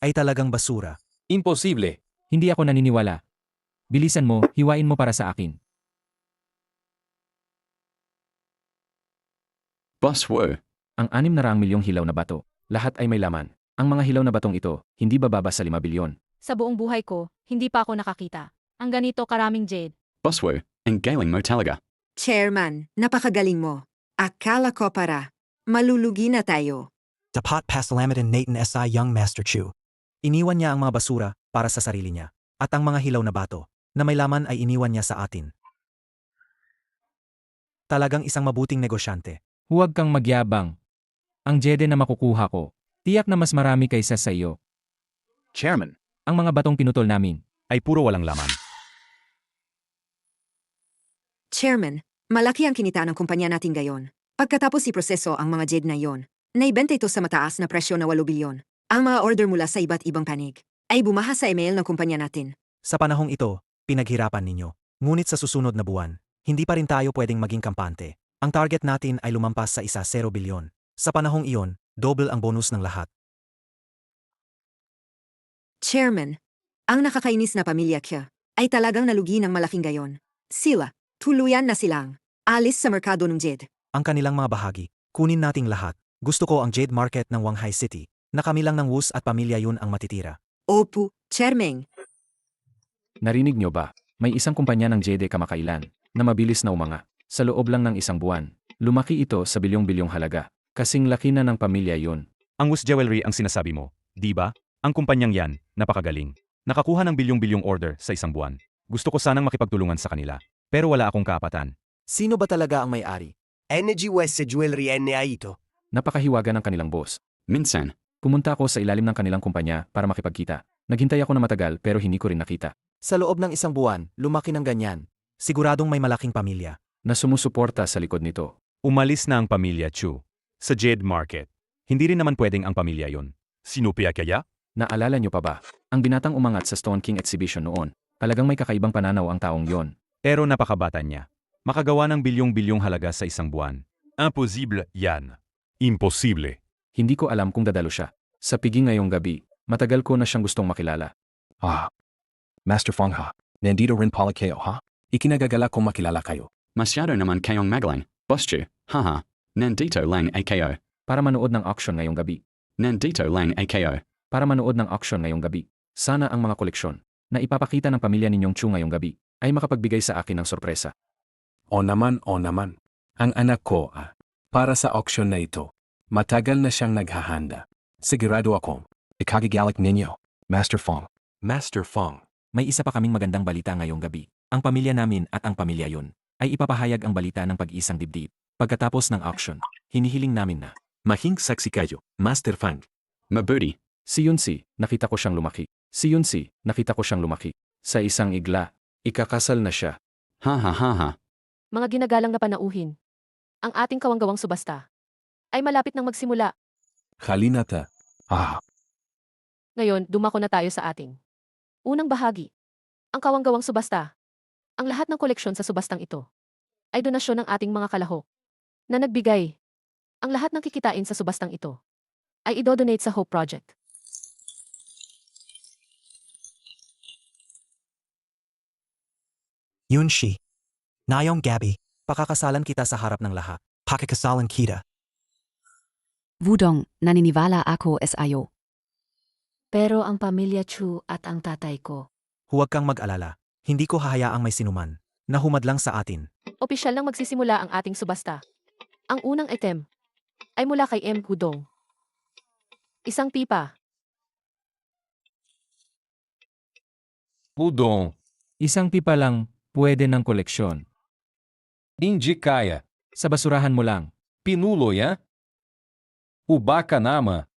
Ay talagang basura. Imposible. Hindi ako naniniwala. Bilisan mo, hiwain mo para sa akin. Buswo. Ang 600 milyong hilaw na bato, lahat ay may laman. Ang mga hilaw na batong ito, hindi bababa sa 5 bilyon. Sa buong buhay ko, hindi pa ako nakakita. Ang ganito karaming jade. Buswo. Ang galing mo talaga. Chairman, napakagaling mo. Akala ko para. Malulugi na tayo. Dapat pasalamatin Nathan S.I. Young Master Chu. Iniwan niya ang mga basura para sa sarili niya. At ang mga hilaw na bato na may laman ay iniwan niya sa atin. Talagang isang mabuting negosyante. Huwag kang magyabang. Ang jede na makukuha ko, tiyak na mas marami kaysa sa iyo. Chairman. Ang mga batong pinutol namin ay puro walang laman. Chairman, malaki ang kinita ng kumpanya natin ngayon. Pagkatapos iproseso ang mga jade na yon, naibenta ito sa mataas na presyo na 8 bilyon. Ang mga order mula sa iba't ibang panig ay bumaha sa email ng kumpanya natin. Sa panahong ito, pinaghirapan ninyo. Ngunit sa susunod na buwan, hindi pa rin tayo pwedeng maging kampante. Ang target natin ay lumampas sa 0 bilyon. Sa panahong iyon, double ang bonus ng lahat. Chairman, ang nakakainis na pamilya Kya ay talagang nalugi ng malaking gayon. Sila, tuluyan na silang alis sa merkado ng jade. Ang kanilang mga bahagi, kunin nating lahat. Gusto ko ang jade market ng Wanghai City, na kami lang ng Wus at pamilya yun ang matitira. Opo, Chairman. Narinig nyo ba? May isang kumpanya ng jede kamakailan na mabilis na umanga. Sa loob lang ng 1 buwan, lumaki ito sa bilyong-bilyong halaga. Kasing laki na ng pamilya yun. Ang Wus Jewelry ang sinasabi mo, di ba? Ang kumpanyang yan, napakagaling. Nakakuha ng bilyong-bilyong order sa 1 buwan. Gusto ko sanang makipagtulungan sa kanila. Pero wala akong kaapatan. Sino ba talaga ang may-ari? NG West Jewelry NA ito. Napakahiwaga ng kanilang boss. Minsan. Pumunta ako sa ilalim ng kanilang kumpanya para makipagkita. Naghintay ako na matagal pero hindi ko rin nakita. Sa loob ng 1 buwan, lumaki ng ganyan. Siguradong may malaking pamilya. Na sumusuporta sa likod nito. Umalis na ang pamilya Chu. Sa Jade Market. Hindi rin naman pwedeng ang pamilya yon. Sinupya kaya? Naalala nyo pa ba? Ang binatang umangat sa Stone King Exhibition noon. Talagang may kakaibang pananaw ang taong yon. Pero napakabata niya. Makagawa ng bilyong-bilyong halaga sa 1 buwan. Imposible yan. Imposible. Hindi ko alam kung dadalo siya. Sa pigi ngayong gabi, matagal ko na siyang gustong makilala. Master Fong ha, nandito rin pala kayo ha? Ikinagagala kong makilala kayo. Masyado naman kayong magaling. Bostu, haha. Nandito lang AKO. Para manood ng auction ngayong gabi. Nandito lang AKO. Para manood ng auction ngayong gabi. Sana ang mga koleksyon na ipapakita ng pamilya ninyong Chu ngayong gabi ay makapagbigay sa akin ng sorpresa. O naman. Ang anak ko para sa auction na ito. Matagal na siyang naghahanda. Sigurado akong ikagagalik ninyo, Master Fong. Master Fong. May isa pa kaming magandang balita ngayong gabi. Ang pamilya namin at ang pamilya yun ay ipapahayag ang balita ng pag-iisang dibdib. Pagkatapos ng auction, hinihiling namin na Mahing saksi kayo, Master Fang. Mabuti. Si Yunsi, nakita ko siyang lumaki. Si Yunsi, nakita ko siyang lumaki. Sa isang igla, ikakasal na siya. Ha. Mga ginagalang na panauhin. Ang ating kawanggawang subasta ay malapit nang magsimula. Halinata. Ngayon, dumako na tayo sa ating unang bahagi. Ang kawanggawang subasta. Ang lahat ng koleksyon sa subastang ito ay donasyon ng ating mga kalahok na nagbigay. Ang lahat ng kikitain sa subastang ito ay idodonate sa Hope Project. Yunshi. Nayong Gabi, pakakasalan kita sa harap ng lahat. Pakikasalan kita. Wudong, naniniwala ako SIO. Pero ang pamilya Chu at ang tatay ko, Huwag kang mag-alala. Hindi ko hahayaang may sinuman na humadlang sa atin. opisyal nang magsisimula ang ating subasta. Ang unang item ay mula kay M. Hudong. Isang pipa. Udon. Isang pipa lang, pwede ng koleksyon. Indicaya. Sa basurahan mo lang. Pinuloy, Ubaka nama.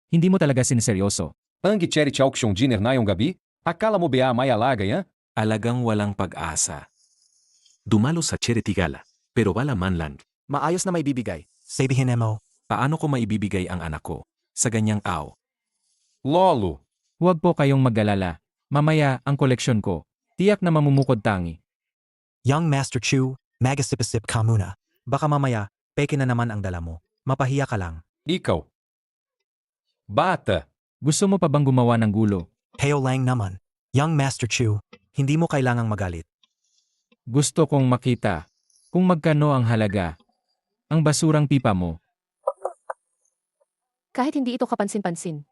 Hindi mo talaga sineseryoso. Ang charity auction dinner na yung gabi? Akala mo ba may alaga, Alagang walang pag-asa. Dumalo sa charity gala, pero wala man lang. Maayos na may bibigay. Sabihin mo, Paano ko maibibigay ang anak ko sa ganyang aw? Lolo. Huwag po kayong mag-alala. Mamaya, ang koleksyon ko, tiyak na mamumukod tangi. Young Master Chu, magasip-isip ka muna. Baka mamaya, peke na naman ang dala mo. Mapahiya ka lang. Ikaw. Bata. Gusto mo pa bang gumawa ng gulo? Heo lang naman. Young Master Chu, hindi mo kailangang magalit. Gusto kong makita kung magkano ang halaga. Ang basurang pipa mo. Kahit hindi ito kapansin-pansin,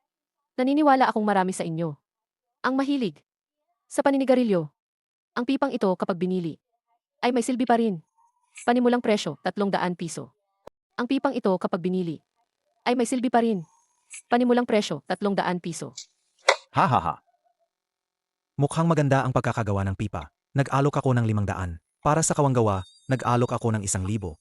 naniniwala akong marami sa inyo ang mahilig sa paninigarilyo. Ang pipang ito kapag binili ay may silbi pa rin. Panimulang presyo, 300 piso. Ang pipang ito kapag binili ay may silbi pa rin. Panimulang presyo, 300 piso. Ha ha ha. Mukhang maganda ang pagkakagawa ng pipa. Nag-alok ako ng 500. Para sa kawanggawa, nag-alok ako ng 1,000.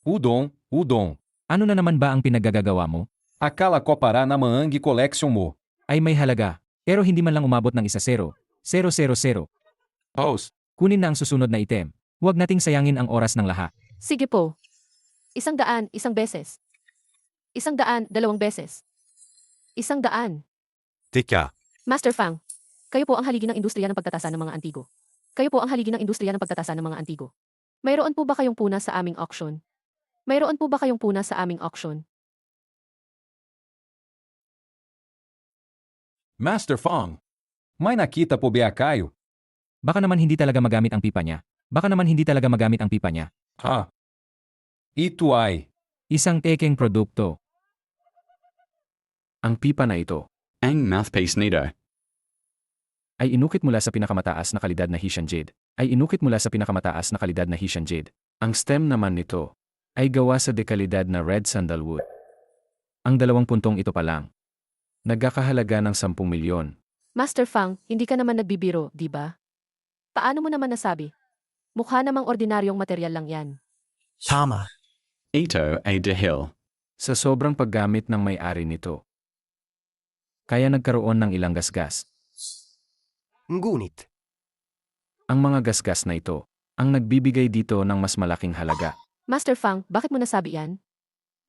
Udon. Ano na naman ba ang pinaggagawa mo? Akala ko para na Maang Collection mo. Ay may halaga, pero hindi man lang umabot ng 1-0. 000. Host. Kunin na ang susunod na item. Huwag nating sayangin ang oras ng lahat. Sige po. 100, 1 beses. 100, 2 beses. 100. Tika. Master Fang, kayo po ang haligi ng industriya ng pagtatasa ng mga antigo. Kayo po ang haligi ng industriya ng pagtatasa ng mga antigo. Mayroon po ba kayong puna sa aming auction? Mayroon po ba kayong puna sa aming auction? Master Fong. May nakita po ba kayo? Baka naman hindi talaga magamit ang pipa niya. Ha? Ito ay isang tekeng produkto. Ang pipa na ito Ang mouthpiece nito. Ay inukit mula sa pinakamataas na kalidad na Hessian Jade. Ang stem naman nito Ay gawa sa dekalidad na red sandalwood. Ang 2 puntong ito pa lang. Nagkakahalaga ng 10 milyon. Master Fang, hindi ka naman nagbibiro, di ba? Paano mo naman nasabi? Mukha namang ordinaryong material lang yan. Tama. Ito ay dahil Sa sobrang paggamit ng may-ari nito. Kaya nagkaroon ng ilang gasgas. Ngunit, Ang mga gasgas na ito ang nagbibigay dito ng mas malaking halaga. Master Fang, bakit mo nasabi yan?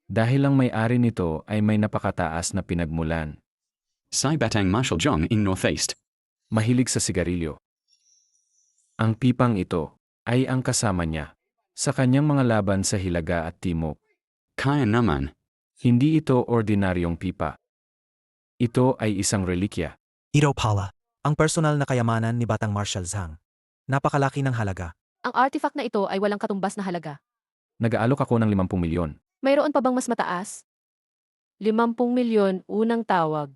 Dahil ang may-ari nito ay may napakataas na pinagmulan. Sai Batang Marshal Jong in Northeast. Mahilig sa sigarilyo. Ang pipang ito ay ang kasama niya sa kanyang mga laban sa Hilaga at Timog. Kaya naman. Hindi ito ordinaryong pipa. Ito ay isang relikya. Ito pala, ang personal na kayamanan ni Batang Marshal Zhang. Napakalaki ng halaga. Ang artifact na ito ay walang katumbas na halaga. Nag-aalok ako ng 50 milyon. Mayroon pa bang mas mataas? 50 milyon unang tawag.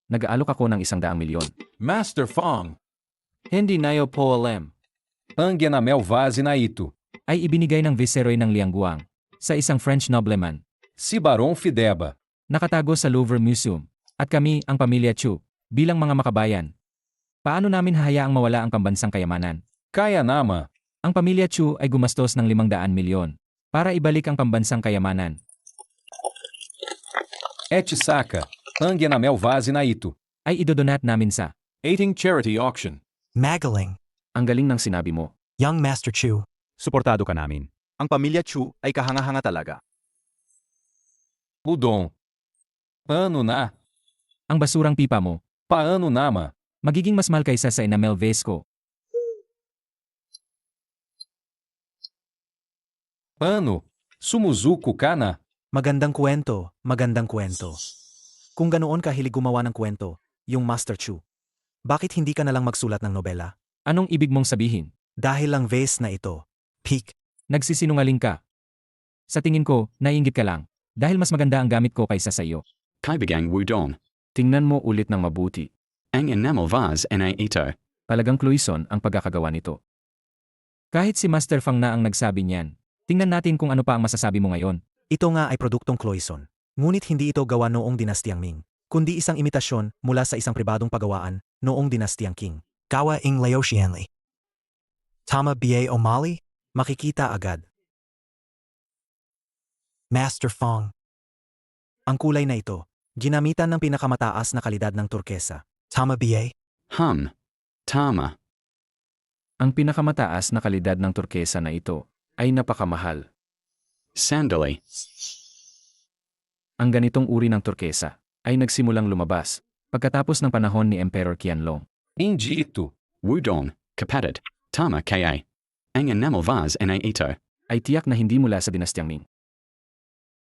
Nag-aalok ako ng 100 milyon. Master Fong. Hindi nayo po alam. Ang ginamel vase na ito. Ay ibinigay ng Viceroy ng Liangguang sa isang French nobleman. Si Baron Fideba. Nakatago sa Louvre Museum. At kami, ang pamilya Chu, bilang mga makabayan. Paano namin hahayaang mawala ang pambansang kayamanan? Kaya nama. Ang pamilya Chu ay gumastos ng 500 milyon para ibalik ang pambansang kayamanan. Saka. Ang ginamel vase na ito. Ay idodonat namin sa 18 charity auction. Magaling. Ang galing ng sinabi mo. Young Master Chu. Suportado ka namin. Ang pamilya Chu ay kahanga-hanga talaga. Udon. Paano na? Ang basurang pipa mo. Paano nama? Magiging mas mahal kaysa sa enamel vase ko. Ano? Sumuzuko ka na. Magandang kwento, magandang kwento. Kung ganoon ka hilig gumawa ng kwento, yung Master Chu. Bakit hindi ka nalang magsulat ng nobela? Anong ibig mong sabihin? Dahil lang vase na ito. Peak. Nagsisinungaling ka. Sa tingin ko, naiinggit ka lang. Dahil mas maganda ang gamit ko kaysa sa iyo. Kaibigang Wudong. Tingnan mo ulit ng mabuti. Ang enamel vase na ito. Talagang Cluison ang pagkakagawa nito. Kahit si Master Fang na ang nagsabi niyan, tingnan natin kung ano pa ang masasabi mo ngayon. Ito nga ay produktong Cloison. Ngunit hindi ito gawa noong dinastyang Ming, kundi isang imitasyon mula sa isang pribadong pagawaan noong dinastyang Qing. Gawa ing Laotianli. Tama ba o mali? Makikita agad. Master Fong. Ang kulay na ito, ginamitan ng pinakamataas na kalidad ng turkesa. Tama ba? Tama. Ang pinakamataas na kalidad ng turkesa na ito ay napakamahal. Sandali. Ang ganitong uri ng turkesa ay nagsimulang lumabas pagkatapos ng panahon ni Emperor Qianlong. Hindi ito. Wudong, kapatid. Tama kaya. Ang enamel vase na ito. Ay tiyak na hindi mula sa dinastyang Ming.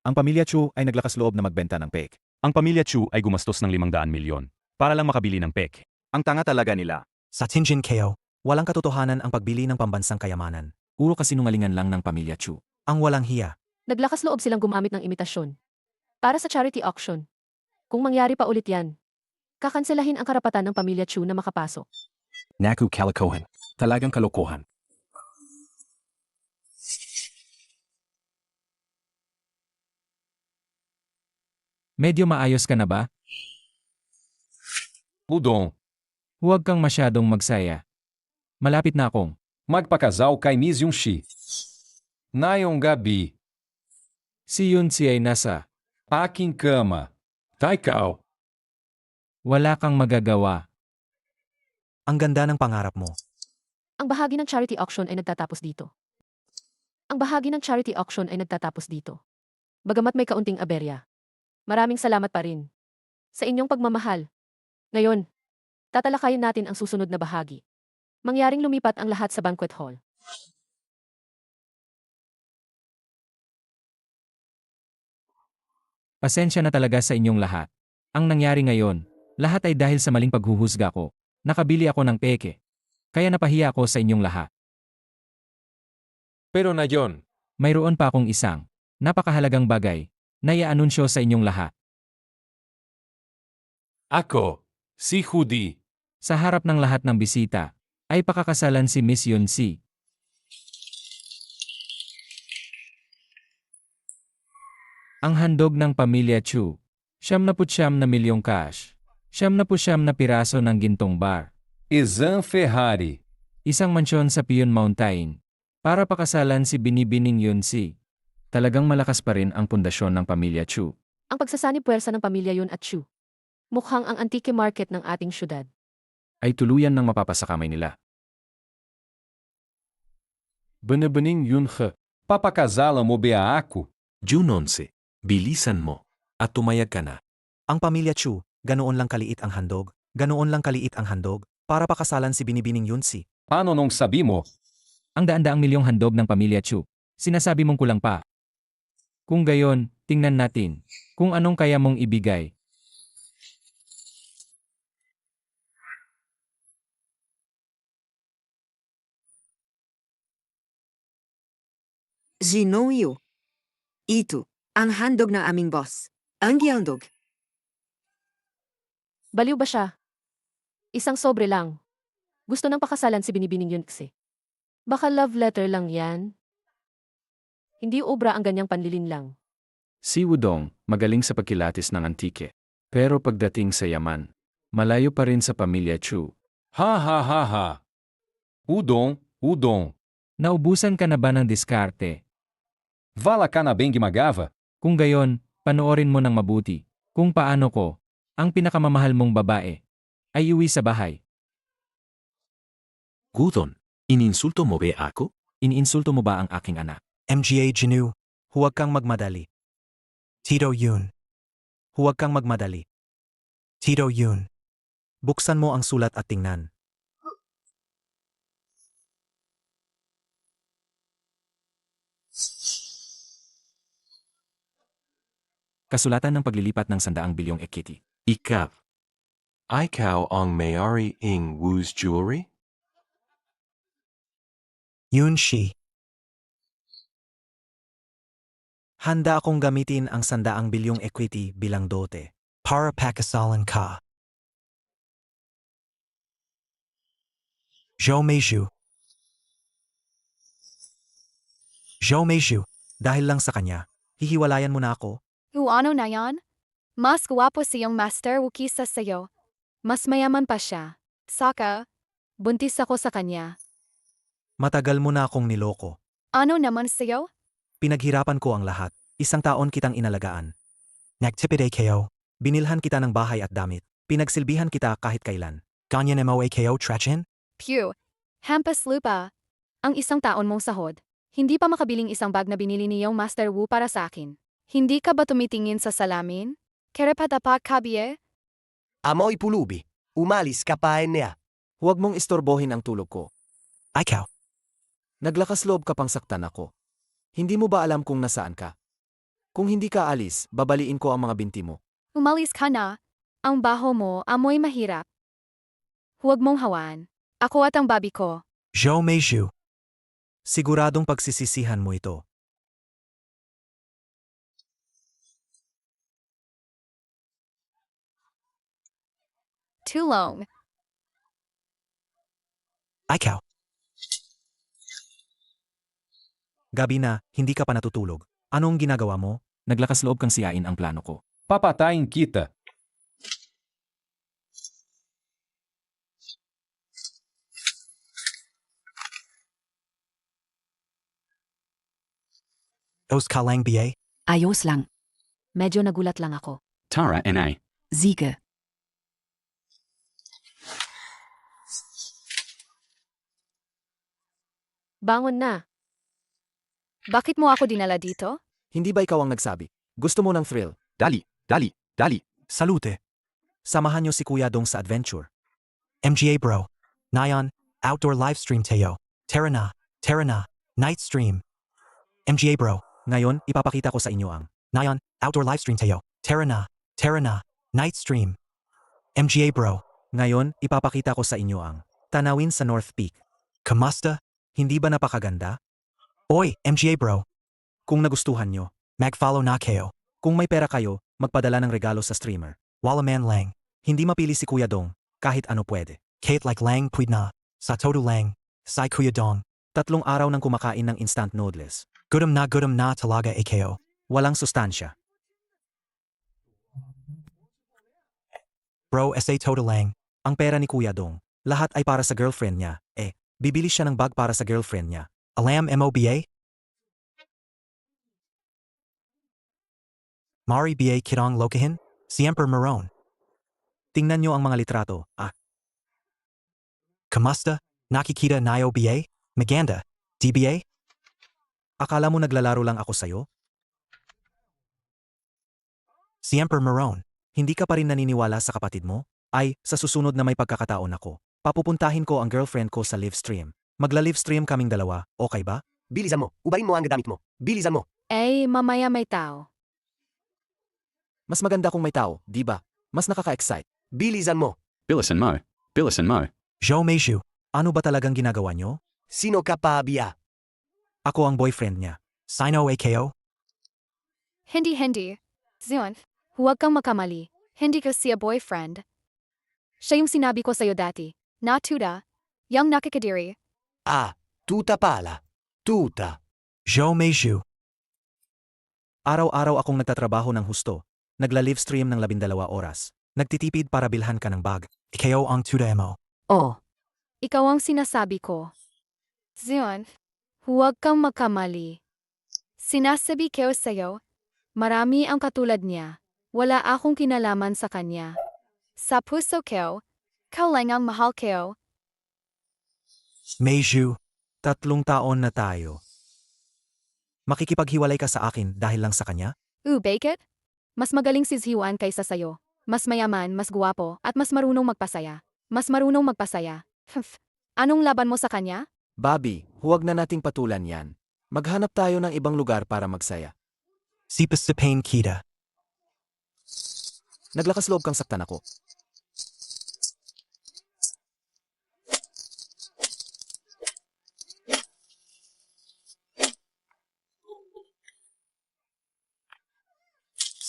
Ang pamilya Chu ay naglakas loob na magbenta ng pek. Ang pamilya Chu ay gumastos ng 500 milyon para lang makabili ng pek. Ang tanga talaga nila. Sa Tinjin Keo, walang katotohanan ang pagbili ng pambansang kayamanan. Puro kasinungalingan lang ng pamilya Chu. Ang walang hiya. Naglakas loob silang gumamit ng imitasyon. Para sa charity auction. Kung mangyari pa ulit yan, kakanselahin ang karapatan ng pamilya Chu na makapasok. Naku kalokohan. Talagang kalokohan. Medyo maayos ka na ba? Wudong. Huwag kang masyadong magsaya. Malapit na akong. Magpakasal kay Miss Yunxi. Ngayong gabi. Si Yunxi ay nasa aking kama. Taikaw. Wala kang magagawa. Ang ganda ng pangarap mo. Ang bahagi ng charity auction ay nagtatapos dito. Bagamat may kaunting aberya. Maraming salamat pa rin sa inyong pagmamahal. Ngayon, tatalakayin natin ang susunod na bahagi. Mangyaring lumipat ang lahat sa banquet hall. Pasensya na talaga sa inyong lahat. Ang nangyari ngayon, lahat ay dahil sa maling paghuhusga ko. Nakabili ako ng peke. Kaya napahiya ako sa inyong lahat. Pero na yon. Mayroon pa akong isang napakahalagang bagay na i-anunsyo sa inyong lahat. Ako, si Hudi. Sa harap ng lahat ng bisita, ay pakakasalan si Miss Yunxi. Ang handog ng pamilya Chu, 79 na milyong cash, 79 na piraso ng gintong bar, Isang Ferrari, isang mansyon sa Pion Mountain, para pakasalan si Binibining Yunxi. Talagang malakas pa rin ang pundasyon ng pamilya Chu. Ang pagsasanib puwersa ng pamilya Yun at Chu. Mukhang ang antique market ng ating syudad. Ay tuluyan ng mapapasakamay nila. Benebening Yunhe. Papakasala mo ba ako? June 11. Bilisan mo. At tumayag ka na. Ang pamilya Chu, ganoon lang kaliit ang handog, para pakasalan si Binibining Yunxi. Paano nung sabi mo? Ang daan-daang milyong handog ng pamilya Chu. Sinasabi mong kulang pa. Kung gayon, tingnan natin kung anong kaya mong ibigay. Zinouyo. Ito, ang handog ng aming boss. Ang handog. Baliw ba siya? Isang sobre lang. Gusto nang pakasalan si Binibining Yunxi. Baka love letter lang yan. Hindi obra ang ganyang panlilin lang. Si Wudong, magaling sa pagkilatis ng antike. Pero pagdating sa yaman, malayo pa rin sa pamilya Chu. Ha ha ha ha. Wudong. Naubusan ka na ba ng diskarte? Vala ka na bang gimagava? Kung gayon, panoorin mo ng mabuti kung paano ko, ang pinakamamahal mong babae, ay iuwi sa bahay. Gudon, ininsulto mo ba ako? Iniinsulto mo ba ang aking anak? MGA Jinu, huwag kang magmadali. Tito Yun. Huwag kang magmadali. Tito Yun. Buksan mo ang sulat at tingnan. Kasulatan ng paglilipat ng 100 bilyong equity. Ikaw. Ikaw ang may-ari ng Wu's Jewelry? Yun she. Handa akong gamitin ang 100 bilyong equity bilang dote. Para pakasalan ka. Meju. Dahil lang sa kanya, hihiwalayan mo na ako? Ano na yan? Mas guwapo siyang Master Wu kisa sa'yo. Mas mayaman pa siya. Saka, buntis ako sa kanya. Matagal mo na akong niloko. Ano naman sa'yo? Pinaghirapan ko ang lahat. 1 taon kitang inalagaan. Nagtipid AKO. Binilhan kita ng bahay at damit. Pinagsilbihan kita kahit kailan. Ganyan mo AKO Trachin? Pew. Hampas lupa. Ang 1 taon mong sahod. Hindi pa makabiling 1 bag na binili niyong Master Wu para sa akin. Hindi ka ba tumitingin sa salamin? Kerepatapak kabie? Amoy pulubi. Umalis ka pa niya. Huwag mong istorbohin ang tulog ko. Ikaw. Naglakas loob ka pang saktan ako. Hindi mo ba alam kung nasaan ka? Kung hindi ka alis, babaliin ko ang mga binti mo. Umalis ka na. Ang baho mo amoy mahirap. Huwag mong hawaan. Ako at ang babi ko. Meju. Siguradong pagsisisihan mo ito. Tulong. Ikaw. Gabi na, hindi ka pa natutulog. Anong ginagawa mo? Naglakas loob kang siyain ang plano ko. Papatayin kita. Os ka lang BA? Ayos lang. Medyo nagulat lang ako. Tara NA. Siege. Bangon na. Bakit mo ako dinala dito? Hindi ba ikaw ang nagsabi? Gusto mo ng thrill? Dali. Salute. Samahan niyo si Kuya Dong sa adventure. MGA bro. Nayon, outdoor livestream tayo. Tara na, night stream. MGA bro. Ngayon, ipapakita ko sa inyo ang Nayon, outdoor livestream tayo. Tara na, night stream. MGA bro. Ngayon, ipapakita ko sa inyo ang tanawin sa North Peak. Kamusta? Hindi ba napakaganda? Oy, MGA bro. Kung nagustuhan nyo, Mag-follow na kayo. kung may pera kayo, magpadala ng regalo sa streamer. Wala man lang. Hindi mapili si Kuya Dong, kahit ano pwede. Kate like lang puid na. Sa todo lang. Sai kuya dong. 3 araw nang kumakain ng instant noodles. Gudam na talaga AKO. Walang sustansya. Bro, SA todo lang. Ang pera ni Kuya Dong, lahat ay para sa girlfriend niya. Bibili siya ng bag para sa girlfriend niya. Alam MOBA? Mari BA Kitong Lokahin? Siemper Marone. Tingnan nyo ang mga litrato. Kamusta? Nakikita nayo BA? Maganda. DBA? Akala mo naglalaro lang ako sa'yo? Siemper Marone. Hindi ka pa rin naniniwala sa kapatid mo? Sa susunod na may pagkakataon ako, papupuntahin ko ang girlfriend ko sa live stream. Magla-live stream kaming dalawa, okay ba? Bilisan mo. Ubayin mo ang gamit mo. Bilisan mo. Mamaya may tao. Mas maganda kung may tao, di ba? Mas nakaka-excite. Bilisan mo. Billison Mo. Meju. Ano ba talagang ginagawa nyo? Sino ka pa, Bia? Ako ang boyfriend niya. Sino AKO? Hindi. Zion, huwag kang makamali. Hindi ka siya boyfriend. Siya yung sinabi ko sa'yo dati. Natuda. Yang nakakadiri. Tuta pala. Tuta. Meju. Araw-araw akong nagtatrabaho ng husto. Nagla-live stream ng 12 oras. Nagtitipid para bilhan ka ng bag. AKO ang tuda mo. Oh, Ikaw ang sinasabi ko. Zion, huwag kang makamali. Sinasabi ko sa'yo, marami ang katulad niya. Wala akong kinalaman sa kanya. Sa puso ko, ikaw lang ang mahal ko. Meju. 3 taon na tayo. Makikipaghiwalay ka sa akin dahil lang sa kanya? Bakit? Mas magaling si Ziwan kaysa sa'yo. Mas mayaman, mas guwapo, at mas marunong magpasaya. Anong laban mo sa kanya? Bobby, huwag na nating patulan yan. Maghanap tayo ng ibang lugar para magsaya. Sipas sa pain kita. Naglakas loob kang saktan ako.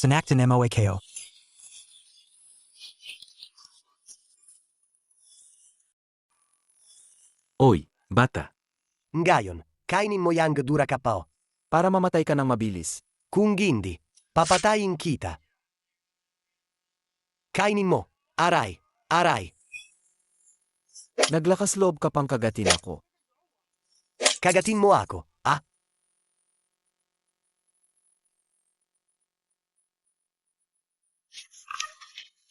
Sinaktan mo kayo. Oy, bata. Ngayon, kainin mo yang dura kapao. Para mamatay ka ng mabilis. Kung hindi, papatayin kita. Kainin mo. Aray, aray. Naglakas loob ka pang kagatin ako. Kagatin mo ako, ah?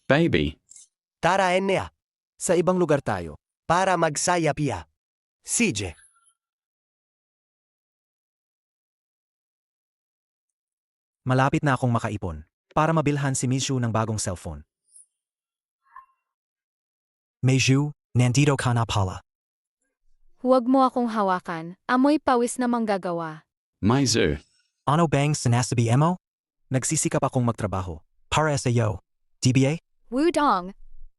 Baby. Tara Enea. Sa ibang lugar tayo. Para magsaya pia. Sige. Malapit na akong makaipon. Para mabilhan si Mishu ng bagong cellphone. Meju, nandito ka na pala. Huwag mo akong hawakan, amoy pawis na manggagawa. Maizu. Ano bang sinasabi mo? Nagsisikap akong magtrabaho. Para sa'yo. DBA? Wudong!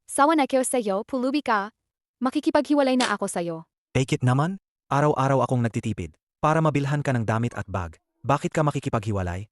Sawa na kayo sa'yo, pulubi ka. Makikipaghiwalay na ako sa'yo. Bakit naman? Araw-araw akong nagtitipid. Para mabilhan ka ng damit at bag. Bakit ka makikipaghiwalay?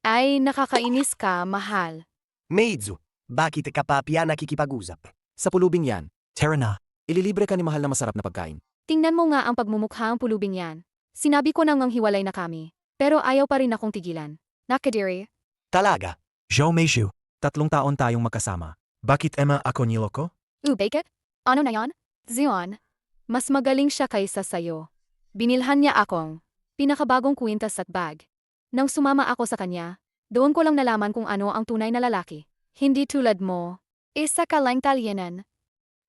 Ay, nakakainis ka, mahal. Meizu, bakit ka pa pia nakikipag-usap? Sa pulubing yan. Tara na. Ililibre ka ni mahal na masarap na pagkain. Tingnan mo nga ang pagmumukha ang pulubing yan. Sinabi ko nang hiwalay na kami. Pero ayaw pa rin akong tigilan. Nakadiri. Talaga? Jo Meju. 3 taon tayong magkasama. Bakit Emma ako niloko? Bakit? Ano na yan? Zion. Mas magaling siya kaysa sayo. Binilhan niya akong pinakabagong kwintas at bag. Nang sumama ako sa kanya, doon ko lang nalaman kung ano ang tunay na lalaki. Hindi tulad mo. Isa ka lang talyenan.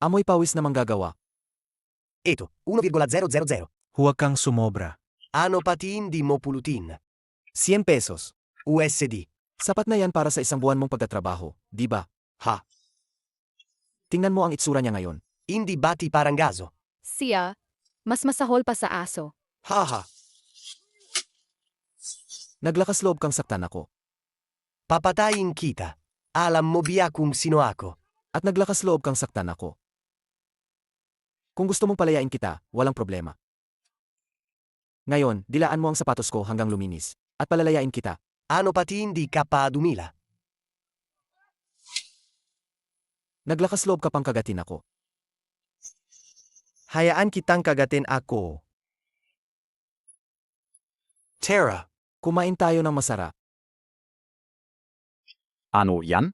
Amoy pawis na manggagawa. Ito, 1,000. Huwag kang sumobra. Ano pati hindi mo pulutin? 100 pesos. USD. Sapat na yan para sa isang buwan mong pagtatrabaho, di ba? Ha? Tingnan mo ang itsura niya ngayon. Hindi bati parang gaso. Siya, mas masahol pa sa aso. Haha. Naglakas loob kang saktan ako. Papatayin kita. Alam mo biya kung sino ako. At naglakas loob kang saktan ako. Kung gusto mong palayain kita, walang problema. Ngayon, dilaan mo ang sapatos ko hanggang luminis. At palalayain kita. Ano pati hindi ka pa dumila? Naglakas loob ka pang kagatin ako. Hayaan kitang kagatin ako. Tara. Kumain tayo ng masarap. Ano yan?